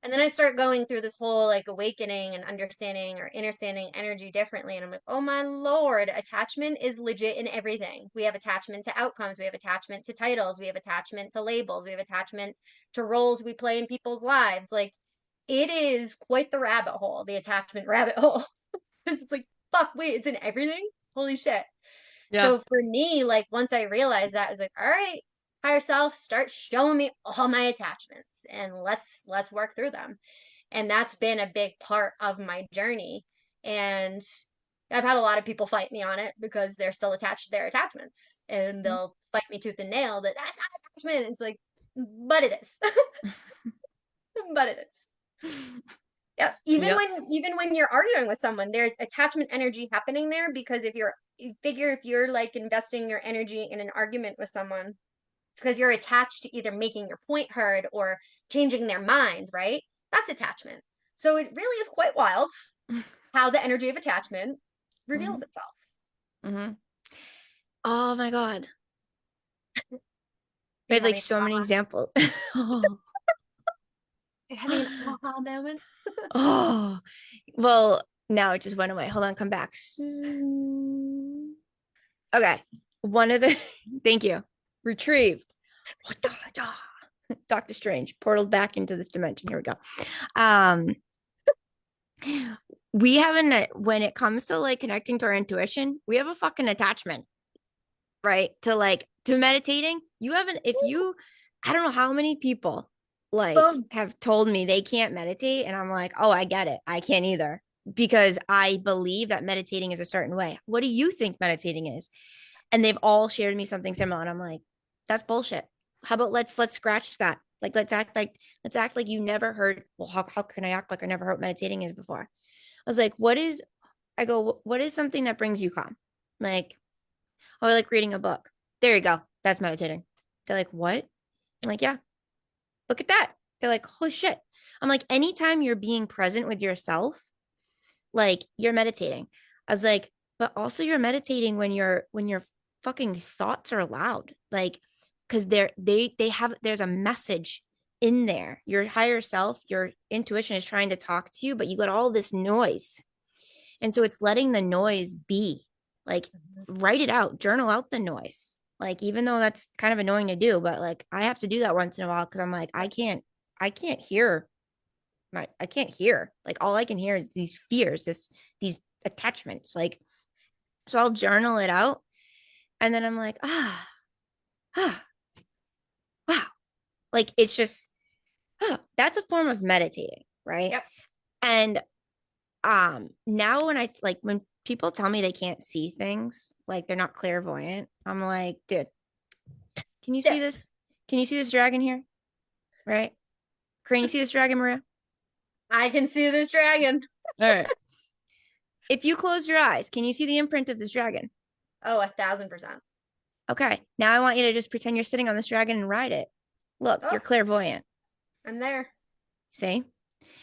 And then I start going through this whole like awakening and understanding or understanding energy differently. And I'm like, oh my Lord, attachment is legit in everything. We have attachment to outcomes. We have attachment to titles. We have attachment to labels. We have attachment to roles we play in people's lives. Like, it is quite the rabbit hole, the attachment rabbit hole. It's like, fuck, wait, it's in everything? Holy shit. Yeah. So for me, like once I realized that, I was like, all right, higher self, start showing me all my attachments and let's work through them. And that's been a big part of my journey. And I've had a lot of people fight me on it because they're still attached to their attachments and they'll fight me tooth and nail that that's not attachment. It's like, but it is. But it is. Yeah. Yep. Even when you're arguing with someone, there's attachment energy happening there because if you're like investing your energy in an argument with someone, it's because you're attached to either making your point heard or changing their mind, right? That's attachment. So it really is quite wild how the energy of attachment reveals Mhm. itself. Mhm. Oh my God. Are I you have like having so many examples. Oh, are you having an aha moment? oh. Well, now it just went away. Hold on, come back. Okay. One of the thank you. Retrieved. Doctor Strange portaled back into this dimension. Here we go. Um, we have an when it comes to like connecting to our intuition, we have a fucking attachment, right? To like to meditating. You haven't if you I don't know how many people like Boom. have told me they can't meditate and I'm like, "Oh, I get it. I can't either." Because I believe that meditating is a certain way. What do you think meditating is? And they've all shared me something similar and I'm like, "That's bullshit. How about let's scratch that. Like let's act like you never heard, well, how can I act like I never heard what meditating is before?" I was like, I go, what is something that brings you calm? Like, oh, I like reading a book. There you go. That's meditating. They're like, what? I'm like, yeah, look at that. They're like, holy shit. I'm like, anytime you're being present with yourself, like you're meditating. I was like, but also you're meditating when your fucking thoughts are loud. Like, because they have there's a message in there. Your higher self, your intuition is trying to talk to you, but you got all this noise. And so it's letting the noise be like, write it out, journal out the noise. Like, even though that's kind of annoying to do, but like I have to do that once in a while because I'm like, I can't hear I can't hear. Like all I can hear is these fears, these attachments. Like, so I'll journal it out and then I'm like, ah, wow. Like it's just that's a form of meditating, right? Yep. And now when I like when people tell me they can't see things, like they're not clairvoyant, I'm like, dude, can you Yeah. see this? Can you see this dragon here? Right? Can you see this dragon, Maria? I can see this dragon. All right. If you close your eyes, can you see the imprint of this dragon? Oh, 1,000%. Okay. Now I want you to just pretend you're sitting on this dragon and ride it. Look, Oh, you're clairvoyant. I'm there. See?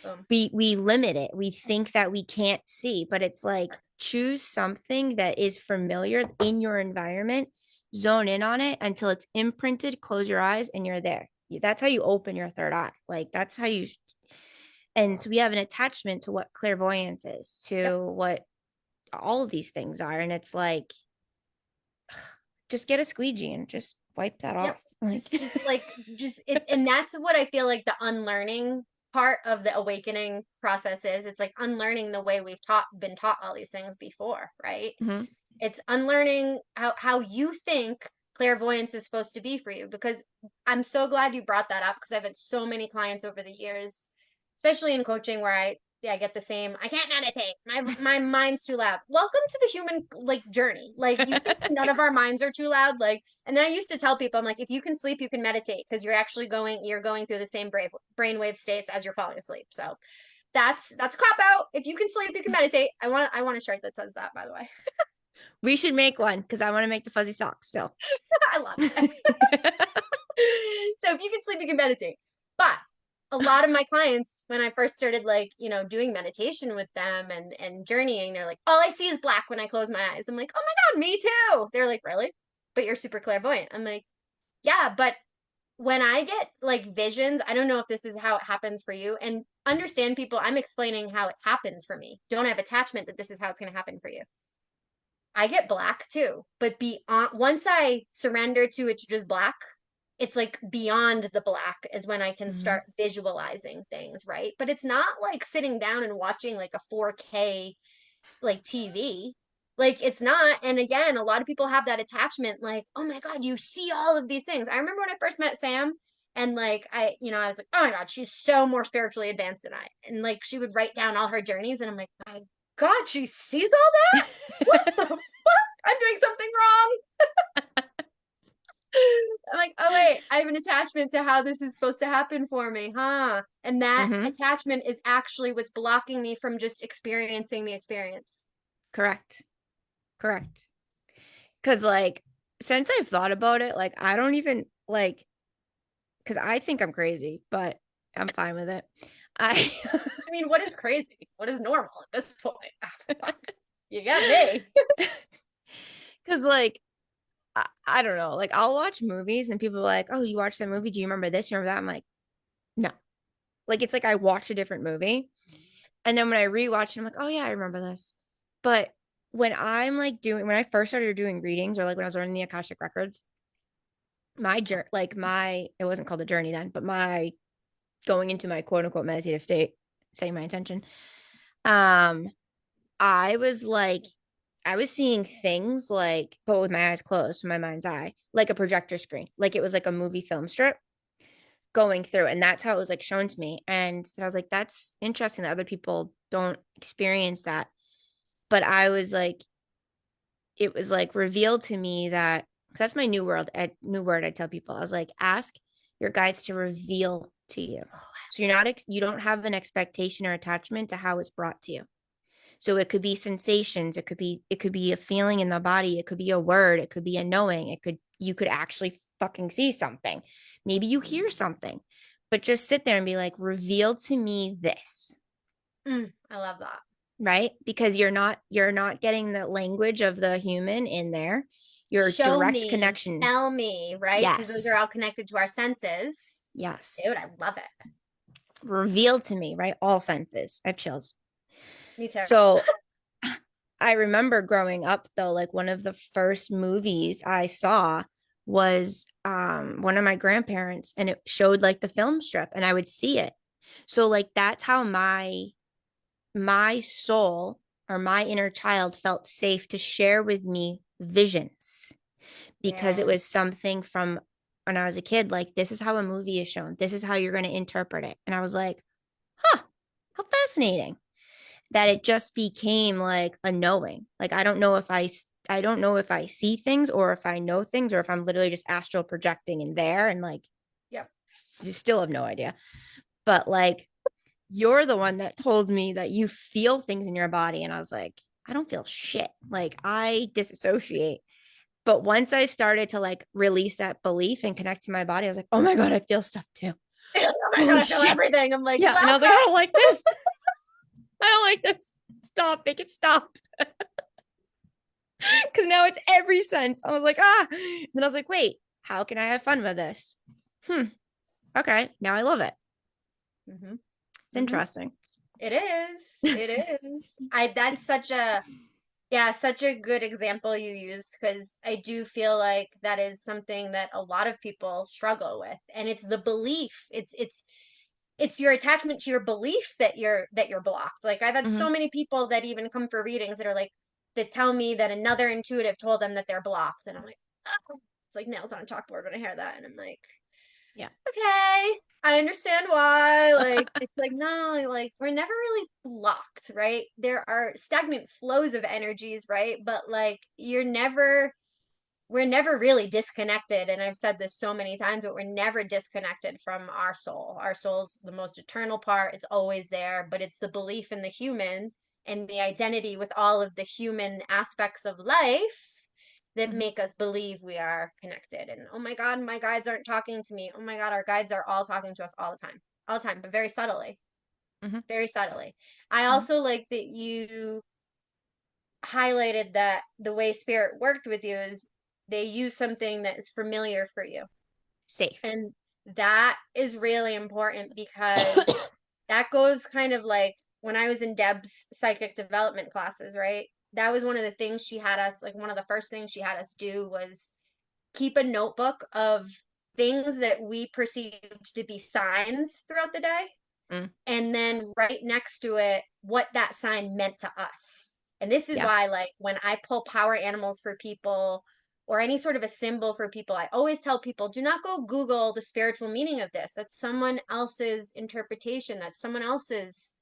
Boom. We limit it. We think that we can't see, but it's like choose something that is familiar in your environment, zone in on it until it's imprinted, close your eyes, and you're there. That's how you open your third eye. Like that's how you and so we have an attachment to what clairvoyance is, Yep. to what all of these things are. And it's like just get a squeegee and just wipe that Yep. off. Like Just like just it, and that's what I feel like the unlearning part of the awakening process is. It's like unlearning the way we've been taught all these things before, right? mhm, It's unlearning how you think clairvoyance is supposed to be for you. Because I'm so glad you brought that up, because I've had so many clients over the years, especially in coaching, where I get the same, I can't meditate. My mind's too loud. Welcome to the human like journey. Like you think none of our minds are too loud. Like, and then I used to tell people, I'm like, if you can sleep, you can meditate, because you're going through the same brainwave states as you're falling asleep. So that's a cop out. If you can sleep, you can meditate. I want a shirt that says that, by the way. we should make one because I want to make the fuzzy socks still. I love it. So if you can sleep, you can meditate. But a lot of my clients, when I first started like, doing meditation with them and journeying, they're like, all I see is black when I close my eyes. I'm like, oh my God, me too. They're like, really? But you're super clairvoyant. I'm like, yeah, but when I get like visions, I don't know if this is how it happens for you. And understand, people, I'm explaining how it happens for me. Don't have attachment that this is how it's going to happen for you. I get black too, but beyond, once I surrender to it's just black, it's like beyond the black is when I can Mhm. start visualizing things, right? But it's not like sitting down and watching like a 4K like TV. Like it's not. And again, a lot of people have that attachment, like, oh my God, you see all of these things. I remember when I first met Sam, and like I was like, oh my God, she's so more spiritually advanced than I. And like she would write down all her journeys, and I'm like, my God, she sees all that? What the fuck? I'm doing something wrong. I'm like, oh wait, I have an attachment to how this is supposed to happen for me, huh? And that Mhm. attachment is actually what's blocking me from just experiencing the experience. Correct. Correct. Because like since I've thought about it, like I don't even like because I think I'm crazy, but I'm fine with it. I I mean, what is crazy? What is normal at this point? Ah, fuck. You got me. because like I don't know, like I'll watch movies and people are like, "Oh, you watched that movie? Do you remember this? You remember that?" I'm like, no. Like it's like I watched a different movie, and then when I rewatch it, I'm like, "Oh yeah, I remember this." But when I first started doing readings or like when I was learning the Akashic records, my journey, like my it wasn't called a journey then, but my going into my quote unquote meditative state, setting my intention. Um, I was like, I was seeing things like, but with my eyes closed, so my mind's eye, like a projector screen, like it was like a movie film strip going through, and that's how it was like shown to me. And so I was like, that's interesting that other people don't experience that. But I was like, it was like revealed to me that that's my new word I tell people. I was like, ask your guides to reveal to you. So you don't have an expectation or attachment to how it's brought to you. So it could be sensations, it could be a feeling in the body, it could be a word, it could be a knowing, you could actually fucking see something. Maybe you hear something. But just sit there and be like, reveal to me this, I love that. right? Because you're not getting the language of the human in there. Your Show direct me, connection. tell me, right? Because those are Yes. all connected to our senses. Yes. Dude, I love it. Reveal to me, right? All senses. I have chills. Me too. So I remember growing up though, like one of the first movies I saw was one of my grandparents, and it showed like the film strip and I would see it. So like that's how my soul or my inner child felt safe to share with me visions, because it Yeah. was something from when I was a kid, like this is how a movie is shown. This is how you're going to interpret it. And I was like, huh, how fascinating that it just became like a knowing. Like I don't know if I see things or if I know things or if I'm literally just astral projecting in there and like Yep. you still have no idea. But like you're the one that told me that you feel things in your body, and I was like, I don't feel shit. Like I disassociate. But once I started to like release that belief and connect to my body, I was like, oh my God, I feel stuff too. Oh my God, Holy I feel shit. everything. I'm like, Yeah. And I was like, I welcome. don't like this. I don't like this. Stop. Make it stop. Because now it's every sense. I was like, ah. And then I was like, wait, how can I have fun with this? Okay. Now I love it. Mm-hmm. It's Mm-hmm. interesting. It is. It is. That's such a, yeah, such a good example you used, because I do feel like that is something that a lot of people struggle with. And it's the belief. It's your attachment to your belief that you're blocked. Like I've had Mm-hmm. so many people that even come for readings that are like, that tell me that another intuitive told them that they're blocked. And I'm like, oh, it's like nails on a chalkboard when I hear that. And I'm like, Yeah. okay, I understand why. Like, it's like, no, like, we're never really blocked, right? There are stagnant flows of energies, right? But like, we're never really disconnected. And I've said this so many times, but we're never disconnected from our soul. Our soul's the most eternal part. It's always there, but it's the belief in the human and the identity with all of the human aspects of life that Mm-hmm. make us believe we are connected. And oh my God, my guides aren't talking to me. Oh my God, our guides are all talking to us all the time, but very subtly, Mm-hmm. very subtly. I Mm-hmm. also like that you highlighted that the way spirit worked with you is they use something that is familiar for you. Safe. And that is really important, because that goes kind of like when I was in Deb's psychic development classes, right? That was one of the things she had us, like one of the first things she had us do was keep a notebook of things that we perceived to be signs throughout the day, Mm. and then right next to it what that sign meant to us. And this is Yeah. why, like, when I pull power animals for people or any sort of a symbol for people, I always tell people, do not go Google the spiritual meaning of this. That's someone else's interpretation, that's someone else's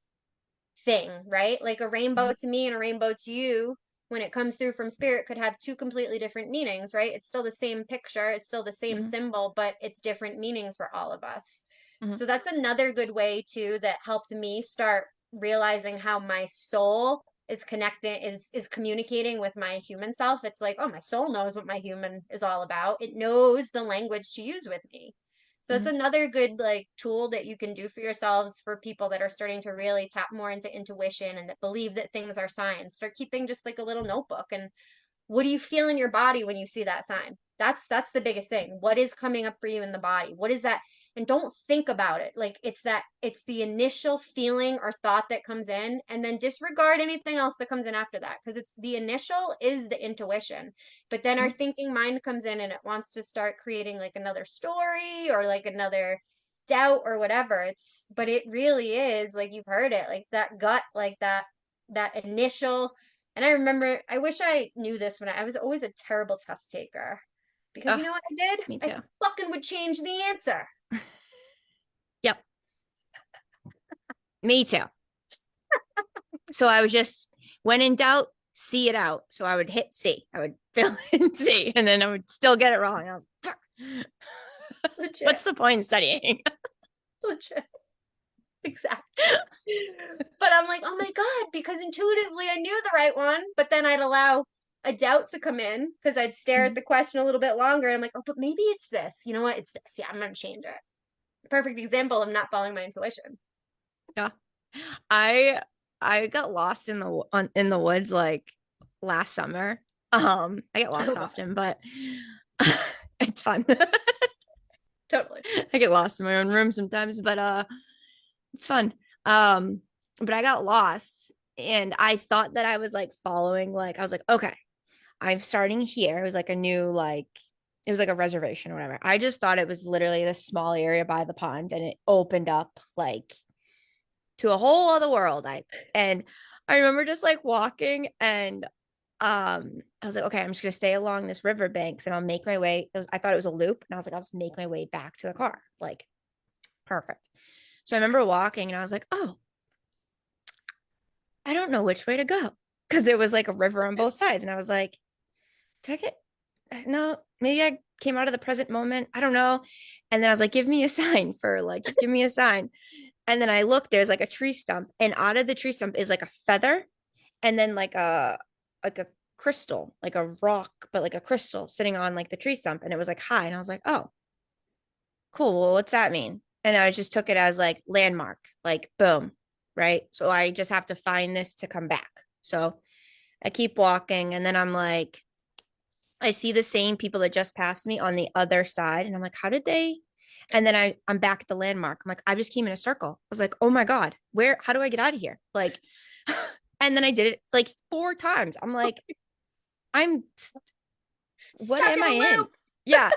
thing, right? Like a Mm-hmm. rainbow to me and a rainbow to you, when it comes through from spirit, could have two completely different meanings, right? It's still the same picture, it's still the same Mm-hmm. symbol, but it's different meanings for all of us. Mm-hmm. So that's another good way too that helped me start realizing how my soul is connecting, is communicating with my human self. It's like, oh, my soul knows what my human is all about. It knows the language to use with me. So it's Mm-hmm. another good like tool that you can do for yourselves, for people that are starting to really tap more into intuition and that believe that things are signs. Start keeping just like a little notebook, and what do you feel in your body when you see that sign? That's the biggest thing. What is coming up for you in the body? What is that? And don't think about it. Like, it's the initial feeling or thought that comes in, and then disregard anything else that comes in after that, because it's the initial is the intuition. But then our Mm-hmm. thinking mind comes in and it wants to start creating like another story or like another doubt or whatever. But it really is, like, you've heard it, like that gut, like that initial. And I remember, I wish I knew this when I was always a terrible test taker. Because you Ugh, know what I did? me I too. fucking would change the answer. Yep. Me too. So I was just, when in doubt, see it out. So I would hit C. I would fill in C, and then I would still get it wrong. I was, fuck. Legit. What's the point in studying? Legit. Exactly. But I'm like, oh my God, because intuitively I knew the right one, but then I'd allow a doubt to come in because I'd stare at Mhm. the question a little bit longer. And I'm like, oh, but maybe it's this. You know what? It's this. Yeah, I'm going to change it. Perfect example of not following my intuition. Yeah. I I got lost in in the woods like last summer. I get Oh lost God, often, but it's fun. totally. I get lost in my own room sometimes, but it's fun. Um, but I got lost and I thought that I was like following, like I was like, okay, I'm starting here. It was like a new like it was like a reservation or whatever. I just thought it was literally this small area by the pond, and it opened up like to a whole other world. And I remember just like walking, and I was like, okay, I'm just gonna stay along this river banks and I'll make my way. I thought it was a loop, and I was like, I'll just make my way back to the car. Like, perfect. So I remember walking and I was like, oh, I don't know which way to go. Because there was like a river on both sides. And I was like, did I get no, maybe I came out of the present moment. I don't know. And then I was like, give me a sign for like, just give me a sign. And then I looked, there's like a tree stump, and out of the tree stump is like a feather, and then like a crystal, like a rock, but like a crystal sitting on like the tree stump. And it was like high. And I was like, oh, cool. Well, what's that mean? And I just took it as like landmark, like boom, right? So I just have to find this to come back. So I keep walking, and then I'm like, I see the same people that just passed me on the other side. And I'm like, how did they? And then I'm back at the landmark. I'm like, I just came in a circle. I was like, oh my God, how do I get out of here? Like, and then I did it like 4 times. I'm like, I'm, what Stuck am in I a in? loop. Yeah.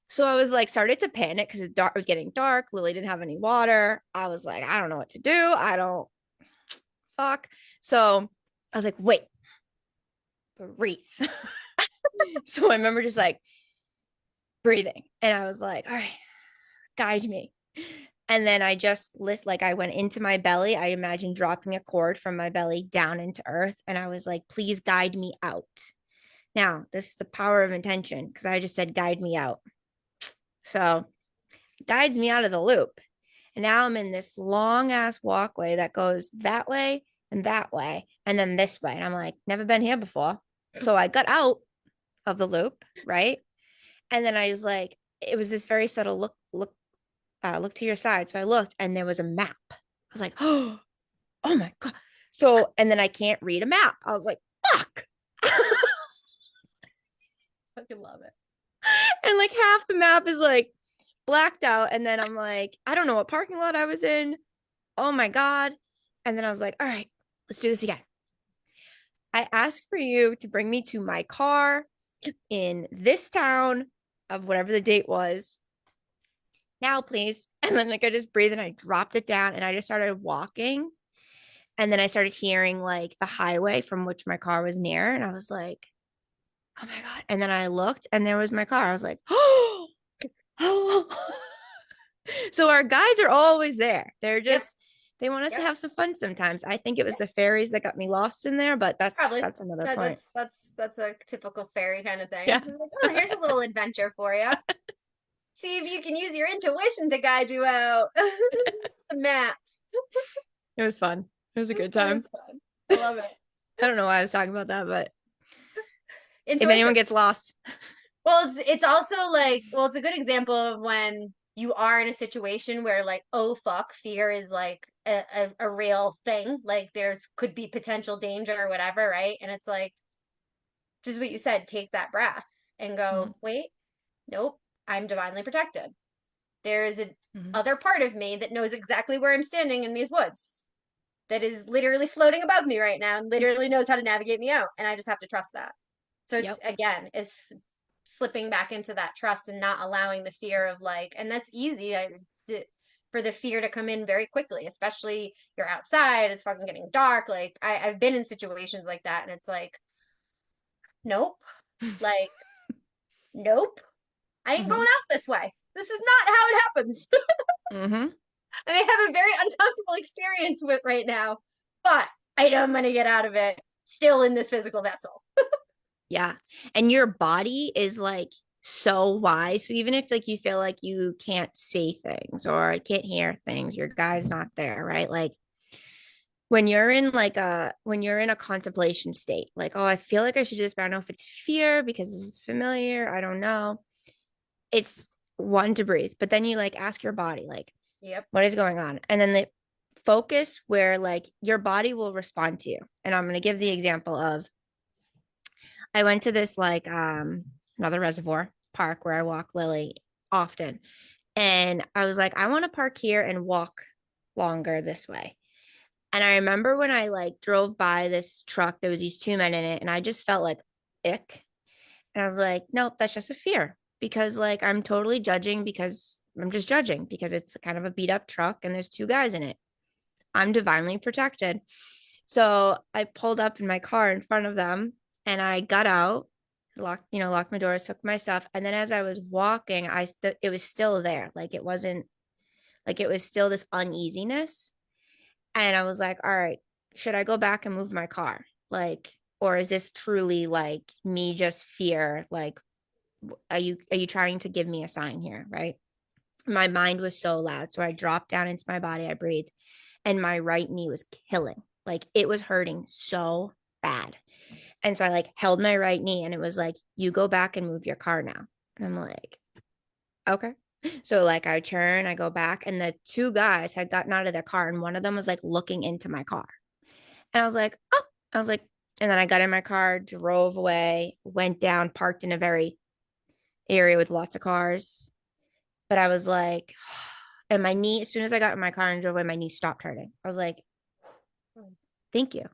So I was like, started to panic because it was getting dark. Lily didn't have any water. I was like, I don't know what to do. I don't, fuck. So I was like, wait, breathe. So I remember just like breathing. And I was like, all right, guide me. And then I just like I went into my belly. I imagined dropping a cord from my belly down into earth. And I was like, please guide me out. Now, this is the power of intention, because I just said, guide me out. So guides me out of the loop. And now I'm in this long ass walkway that goes that way and then this way. And I'm like, never been here before. So I got out of the loop, right? And then I was like, it was this very subtle look to your side. So I looked, and there was a map. I was like, oh my God. So, and then I can't read a map. I was like, fuck. Fucking love it. And like half the map is like blacked out. And then I'm like, I don't know what parking lot I was in. Oh my God. And then I was like, all right, let's do this again. I asked for you to bring me to my car in this town of whatever the date was. Now, please. And then like I just breathed and I dropped it down and I just started walking. And then I started hearing like the highway from which my car was near. And I was like, oh my God. And then I looked and there was my car. I was like, oh, oh. So our guides are always there. They're Yep. just, they want us to Yep. have some fun sometimes. I think it was the fairies that got me lost in there, but Probably. that's another That, point. that's a typical fairy kind of thing. Yeah. It's like, oh, here's a little adventure for you. See if you can use your intuition to guide you out. The map. It was fun. It was a good That time. is fun. I love it. I don't know why I was talking about that, but if Intuition. anyone gets lost, Well, it's also like, well, it's a good example of when you are in a situation where like, oh fuck, fear is like a real thing. Like there's could be potential danger or whatever, right? And it's like, just what you said, take that breath and mm-hmm. go, wait, nope, I'm divinely protected. There is a Mm-hmm. other part of me that knows exactly where I'm standing in these woods, that is literally floating above me right now and literally knows how to navigate me out. And I just have to trust that. So it's Yep. again, it's slipping back into that trust and not allowing the fear of like, and that's easy for the fear to come in very quickly, especially you're outside, it's fucking getting dark. Like I've been in situations like that, and it's like, nope, like, nope, I ain't Mm-hmm. going out this way. This is not how it happens. Mm-hmm. I may have a very uncomfortable experience with right now, but I know I'm going to get out of it still in this physical vessel. Yeah. And your body is like so wise. So even if like you feel like you can't see things or can't hear things, your guy's not there, right? Like when you're in a contemplation state, like, oh, I feel like I should do this, but I don't know if it's fear because this is familiar. I don't know. It's one to breathe, but then you like ask your body, like, Yep. what is going on? And then the focus where like your body will respond to you. And I'm gonna give the example of I went to this like another reservoir park where I walk Lily often. And I was like, I want to park here and walk longer this way. And I remember when I like drove by this truck, there was these 2 men in it, and I just felt like ick. And I was like, nope, that's just a fear. because like I'm totally judging because I'm just judging because it's kind of a beat up truck and there's two guys in it. I'm divinely protected. So I pulled up in my car in front of them and I got out, locked my doors, took my stuff. And then as I was walking, it was still there. Like it wasn't like it was still this uneasiness. And I was like, all right, should I go back and move my car? Like, or is this truly like me just fear? Like, are you trying to give me a sign here? Right. My mind was so loud. So I dropped down into my body, I breathed, and my right knee was killing. Like it was hurting so bad. And so I like held my right knee and it was like, you go back and move your car now. And I'm like, okay. So like I turn, I go back, and the two guys had gotten out of their car, and one of them was like looking into my car. And I was like, oh, I was like, and then I got in my car, drove away, went down, parked in a very area with lots of cars. But I was like, and my knee, as soon as I got in my car and drove away, my knee stopped hurting. I was like, thank you.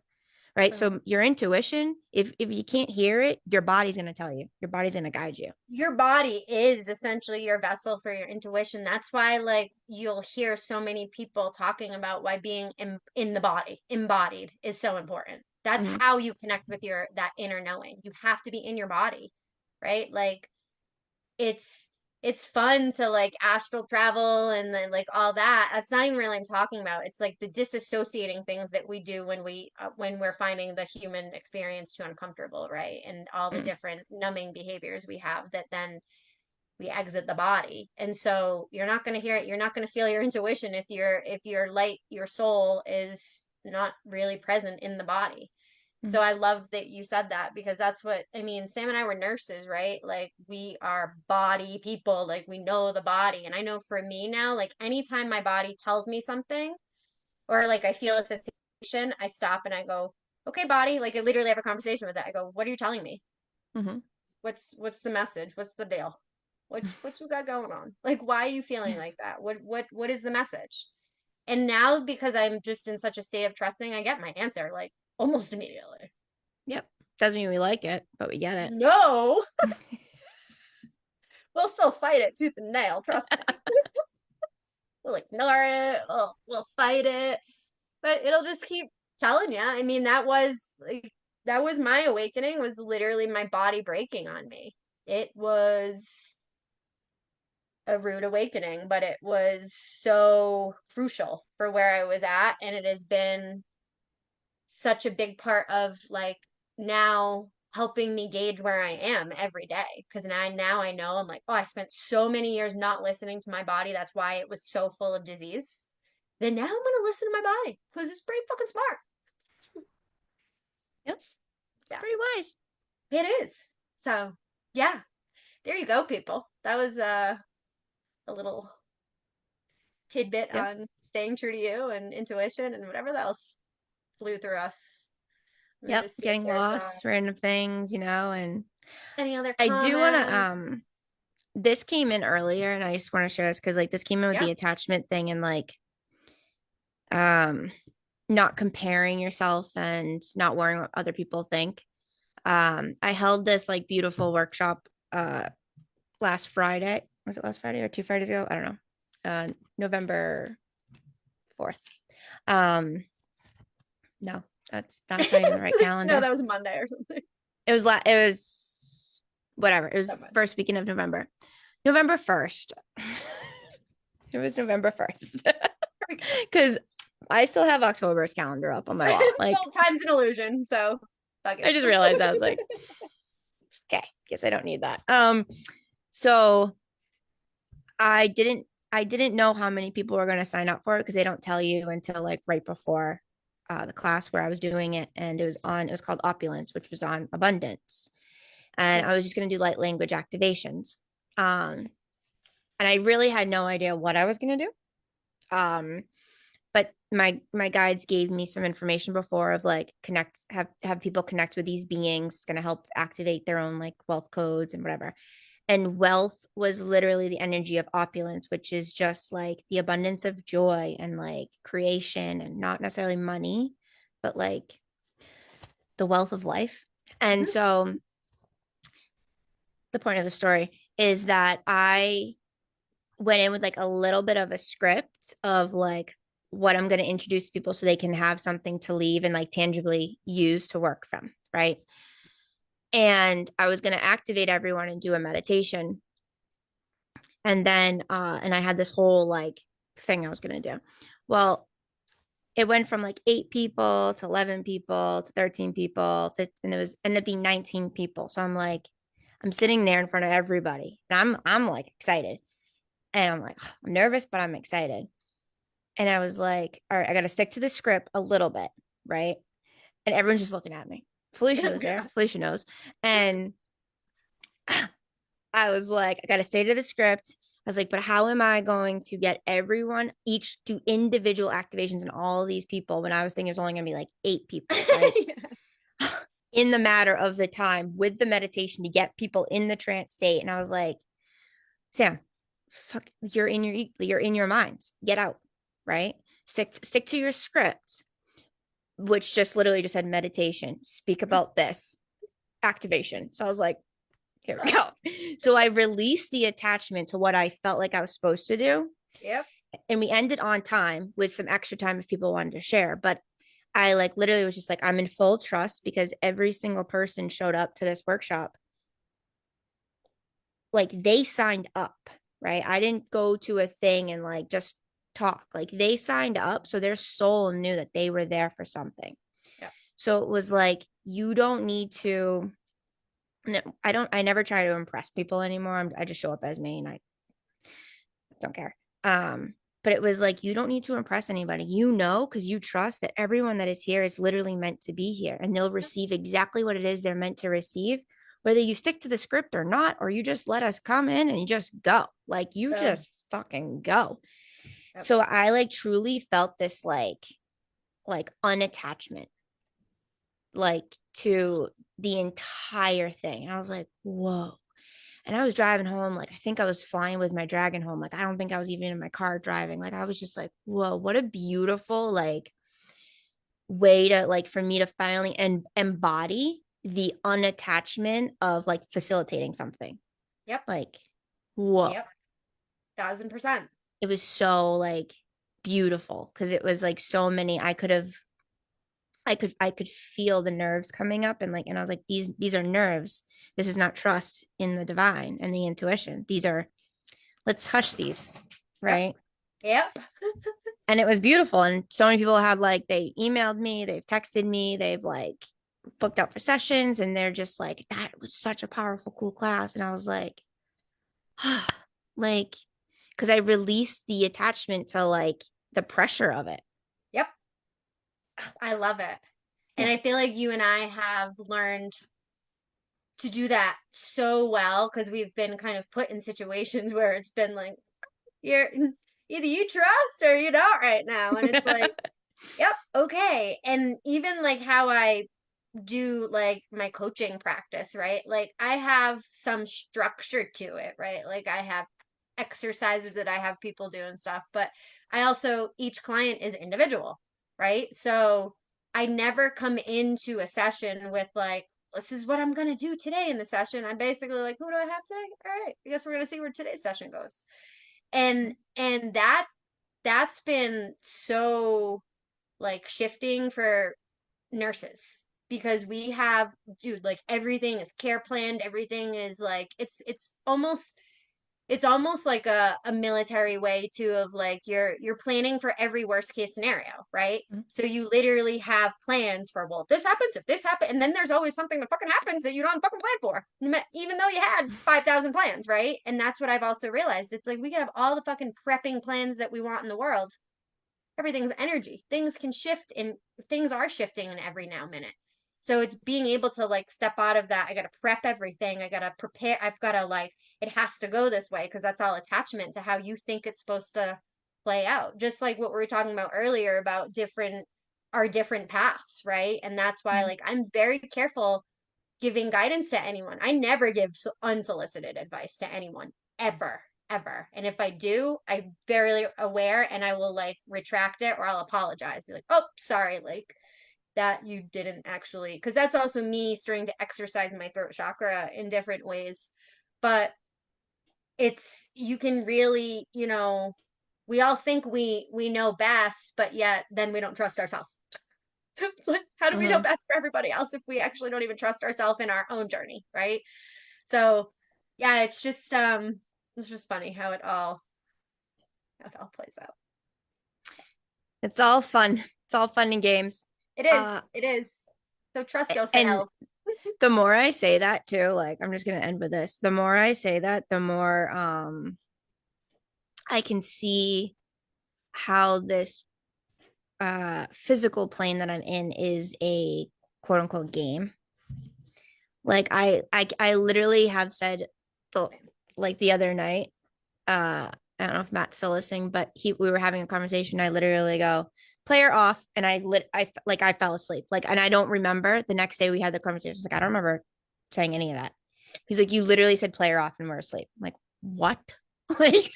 Right. So your intuition, if you can't hear it, your body's gonna tell you. Your body's gonna guide you. Your body is essentially your vessel for your intuition. That's why, like, you'll hear so many people talking about why being in the body, embodied, is so important. That's Mhm. how you connect with your that inner knowing. You have to be in your body, right? Like, it's it's fun to like astral travel and then like all that. That's not even really I'm talking about. It's like the disassociating things that we do when we're finding the human experience too uncomfortable, right? And all the Mm. different numbing behaviors we have that then we exit the body. And so you're not going to hear it. You're not going to feel your intuition if your light, your soul is not really present in the body. So Mm. I love that you said that because that's what I mean. Sam and I were nurses, right? Like we are body people, like we know the body. And I know for me now, like anytime my body tells me something or like I feel a sensation, I stop and I go, okay, body. Like I literally have a conversation with it. I go, what are you telling me? Mhm. What's the message? What's the deal? What you got going on? Like why are you feeling like that? What is the message? And now because I'm just in such a state of trusting, I get my answer like almost immediately. Yep. Doesn't mean we like it, but we get No, it. we'll still fight it tooth and nail. Trust me. We'll ignore it. We'll fight it, but it'll just keep telling you. I mean, that was my awakening. Was literally my body breaking on me. It was a rude awakening, but it was so crucial for where I was at, and it has been such a big part of like now helping me gauge where I am every day. Because now I know I'm like, oh, I spent so many years not listening to my body. That's why it was so full of disease. Then now I'm gonna listen to my body because it's pretty fucking smart. Yep. It's Yeah, pretty wise. it is. So yeah, there you go, people. That was a little tidbit Yeah. on staying true to you and intuition and whatever else flew through us. Let me Yep. just see if Getting there's lost, random things, and any other I do want to comments. this came in earlier and I just want to share this because like this came in with Yeah. the attachment thing and like um not comparing yourself and not worrying what other people think. I held this like beautiful workshop last Friday. Was it last Friday or 2 Fridays ago? I don't know. November 4th. Um, no, that's not even the right No, calendar. that was Monday or something. It was whatever. It was Never mind. first weekend of November. November 1st. It was November 1st. There we go. Because I still have October's calendar up on my wall. Like Well, time's an illusion, so fuck I it. just realized I was like, okay, guess I don't need that. So I didn't know how many people were going to sign up for it because they don't tell you until like right before the class where I was doing it, and it was called Opulence, which was on abundance, and I was just going to do light language activations, um, and I really had no idea what I was going to do, but my guides gave me some information before of like have people connect with these beings. It's going to help activate their own like wealth codes and whatever. And wealth was literally the energy of opulence, which is just like the abundance of joy and like creation and not necessarily money, but like the wealth of life. And Mhm. so the point of the story is that I went in with like a little bit of a script of like what I'm going to introduce people so they can have something to leave and like tangibly use to work from, right? And I was going to activate everyone and do a meditation. And then and I had this whole like thing I was going to do. Well, it went from like 8 people to 11 people to 13 people and it was ended up being 19 people. So I'm like, I'm sitting there in front of everybody and I'm like excited. And I'm like, I'm nervous, but I'm excited. And I was like, all right, I got to stick to the script a little bit, right? And everyone's just looking at me. Felicia Oh was there. God. Felicia knows. And I was like, I got to stay to the script. I was like, but how am I going to get everyone each do individual activations and all of these people when I was thinking it was only going to be like 8 people, right? In the matter of the time with the meditation to get people in the trance state. And I was like, Sam, fuck, you're in your mind. Get out, right? Stick to your script, which just literally just said meditation, speak about this, activation. So I was like, here we go. So I released the attachment to what I felt like I was supposed to do. Yep. And we ended on time with some extra time if people wanted to share. But I like literally was just like, I'm in full trust because every single person showed up to this workshop. Like they signed up, right? I didn't go to a thing and like just talk. Like they signed up. So their soul knew that they were there for something. Yep. So it was like, you don't need to. No, I never try to impress people anymore. I just show up as me and I don't care. But it was like, you don't need to impress anybody, because you trust that everyone that is here is literally meant to be here and they'll receive exactly what it is they're meant to receive, whether you stick to the script or not, or you just let us come in and you just go. Like you So, just fucking go. yep. So I like truly felt this like unattachment, like to the entire thing. And I was like, whoa. And I was driving home, like I think I was flying with my dragon home. Like I don't think I was even in my car driving. Like I was just like, whoa, what a beautiful like way to like for me to finally embody the unattachment of like facilitating something. Yep. Like, whoa. Yep. 1000%. It was so like beautiful because it was like so many I could feel the nerves coming up and I was like, these are nerves. This is not trust in the divine and the intuition. These are, let's hush these, Yep. right? Yep. And it was beautiful. And so many people had like they emailed me, they've texted me, they've like booked out for sessions, and they're just like, that was such a powerful, cool class. And I was like, because I released the attachment to like the pressure of it. Yep. I love it. And Yeah. I feel like you and I have learned to do that so well because we've been kind of put in situations where it's been like, you're either you trust or you don't right now. And it's like, yep, okay. And even like how I do like my coaching practice, right? Like I have some structure to it, right? Like I have exercises that I have people do and stuff, but I also, each client is individual, right? So I never come into a session with like, this is what I'm going to do today in the session. I'm basically like, who do I have today? All right, I guess we're going to see where today's session goes. And that's been so like shifting for nurses because we have, dude, like everything is care planned, everything is like it's almost like a military way too of like you're planning for every worst case scenario, right? So you literally have plans for, well, if this happens, and then there's always something that fucking happens that you don't fucking plan for, even though you had 5,000 plans, right? And that's what I've also realized. It's like we can have all the fucking prepping plans that we want in the world. Everything's energy. Things can shift and things are shifting in every now minute. So it's being able to like step out of that. I got to prep everything. I got to prepare. I've got to like, it has to go this way because that's all attachment to how you think it's supposed to play out. Just like what we were talking about earlier about our different paths, right? And that's why like I'm very careful giving guidance to anyone. I never give unsolicited advice to anyone ever, ever. And if I do, I'm very aware and I will like retract it or I'll apologize. Be like, oh, sorry, like that you didn't actually, because that's also me starting to exercise my throat chakra in different ways. But it's, you can really, we all think we know best, but yet then we don't trust ourselves. So it's like, how do we know Hmm. best for everybody else if we actually don't even trust ourselves in our own journey, right? So yeah, it's just funny how it all plays out. It's all fun. It's all fun and games. It is, Uh, it is. So trust and yourself. the more I say that too, like I'm just gonna end with this. The more I say that, the more I can see how this physical plane that I'm in is a quote unquote game. Like I literally have said the like the other night, I don't know if Matt's still listening, but we were having a conversation. I literally go, player off, and I fell asleep. Like, and I don't remember the next day we had the conversation. I was like, I don't remember saying any of that. He's like, you literally said player off and we're asleep. I'm like, what? Like,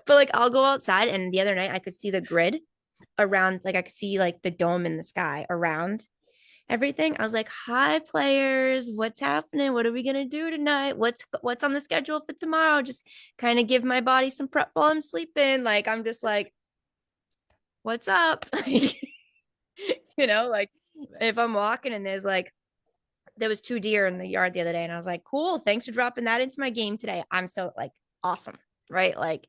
but like I'll go outside and the other night I could see the grid around, like I could see like the dome in the sky around everything. I was like, "Hi players, what's happening? What are we going to do tonight? What's on the schedule for tomorrow?" Just kind of give my body some prep while I'm sleeping. Like I'm just like, "What's up?" Like if I'm walking and there was 2 deer in the yard the other day and I was like, "Cool, thanks for dropping that into my game today." I'm so like awesome, right? Like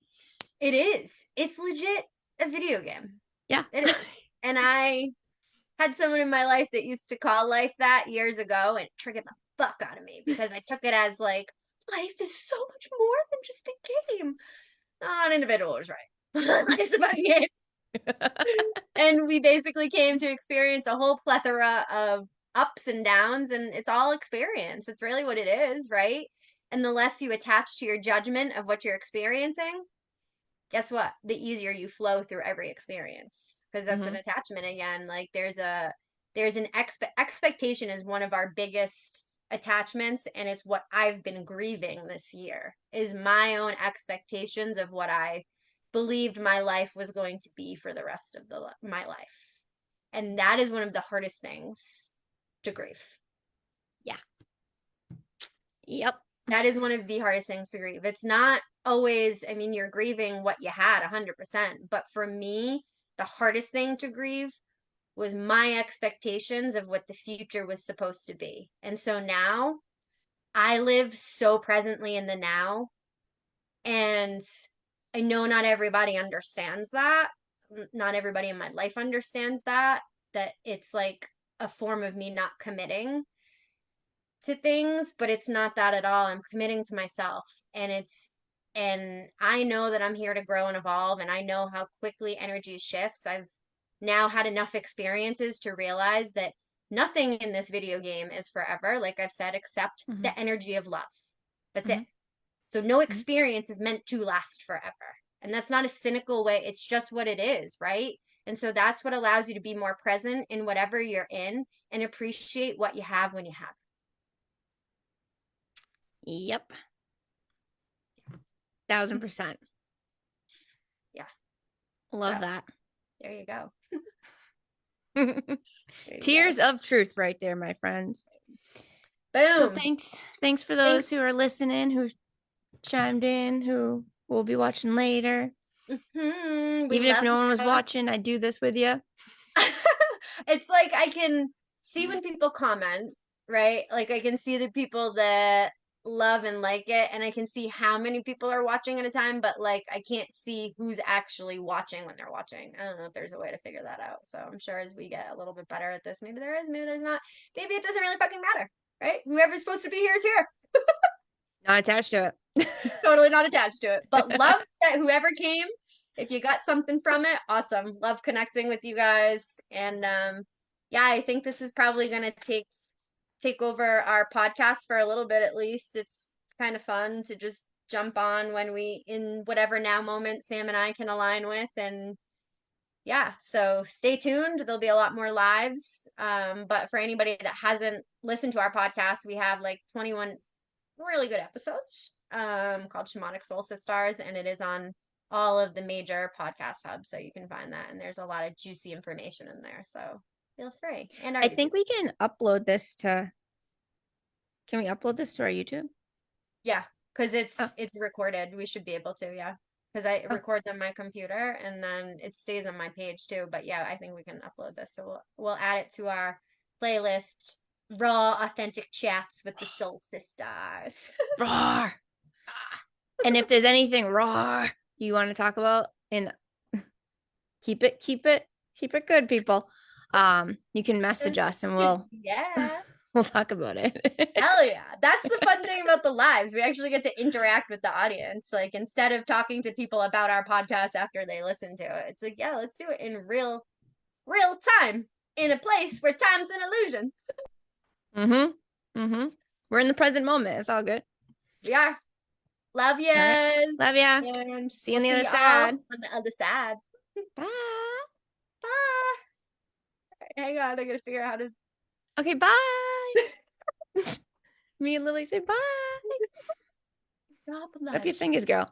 It is. It's legit a video game. yeah. It is. And I had someone in my life that used to call life that years ago, and it triggered the fuck out of me because I took it as like, life is so much more than just a game. Not individual is right. Life's about a game. And we basically came to experience a whole plethora of ups and downs, and it's all experience. It's really what it is, right? And the less you attach to your judgment of what you're experiencing, guess what? The easier you flow through every experience, because that's an Hmm. attachment again. Like there's an expectation is one of our biggest attachments, and it's what I've been grieving this year is my own expectations of what I believed my life was going to be for the rest of my life. And that is one of the hardest things to grieve. Yeah. Yep. That is one of the hardest things to grieve. It's not always, I mean, you're grieving what you had 100%. But for me, the hardest thing to grieve was my expectations of what the future was supposed to be. And so now I live so presently in the now. And I know not everybody understands that. Not everybody in my life understands that it's like a form of me not committing to things, but it's not that at all. I'm committing to myself, and I know that I'm here to grow and evolve, and I know how quickly energy shifts. I've now had enough experiences to realize that nothing in this video game is forever, like I've said, except Hmm. the energy of love. That's it. Hmm. So no Hmm. experience is meant to last forever. And that's not a cynical way, it's just what it is, right? And so that's what allows you to be more present in whatever you're in and appreciate what you have when you have it. Yep. 1,000%. Yeah. Love So that. there you go. There you go. Tears of truth right there, my friends. So Boom. thanks for Thanks. those who are listening, who chimed in, who will be watching later. We Even if love no one was you. watching, I do this with you. It's like I can see when people comment, right? Like I can see the people that love and like it, and I can see how many people are watching at a time, but like I can't see who's actually watching when they're watching. I don't know if there's a way to figure that out. So I'm sure as we get a little bit better at this, maybe there is, maybe there's not. Maybe it doesn't really fucking matter, right? Whoever's supposed to be here is here. Not attached to Totally not attached to it, but it. love that whoever came. If you got something from it, awesome. Love connecting with you guys, and yeah, I think this is probably gonna take over our podcast for a little bit at least. It's kind of fun to just jump on when we in whatever now moment Sam and I can align with, and yeah, so stay tuned. There'll be a lot more lives. But for anybody that hasn't listened to our podcast, we have like 21 really good episodes called Shamanic SiSTARs, and it is on all of the major podcast hubs, so you can find that. And there's a lot of juicy information in there, so feel free. And our I YouTube. think we can upload this to. Can we upload this to our YouTube? Yeah, because Oh, it's recorded. We should be able to, yeah. Because I oh, record on my computer and then it stays on my page too. But yeah, I think we can upload this. So we'll add it to our playlist, raw, authentic chats with the Soul Sisters. roar. And if there's anything raw you want to talk about, and keep it good, people. You can message us and Yeah. we'll talk about it. Hell yeah. That's the fun thing about the lives. We actually get to interact with the audience. Like instead of talking to people about our podcast after they listen to it, it's like, yeah, let's do it in real time in a place where time's an illusion. Mm-hmm. Mm-hmm. We're in the present moment. It's all good. We are. Love All right. yous. Love ya. And See you we'll on the see other y'all side. on the other side. Bye. Bye. Hang on, I gotta figure out how to Okay, bye. Me and Lily say bye. drop Up your lunch. fingers, girl.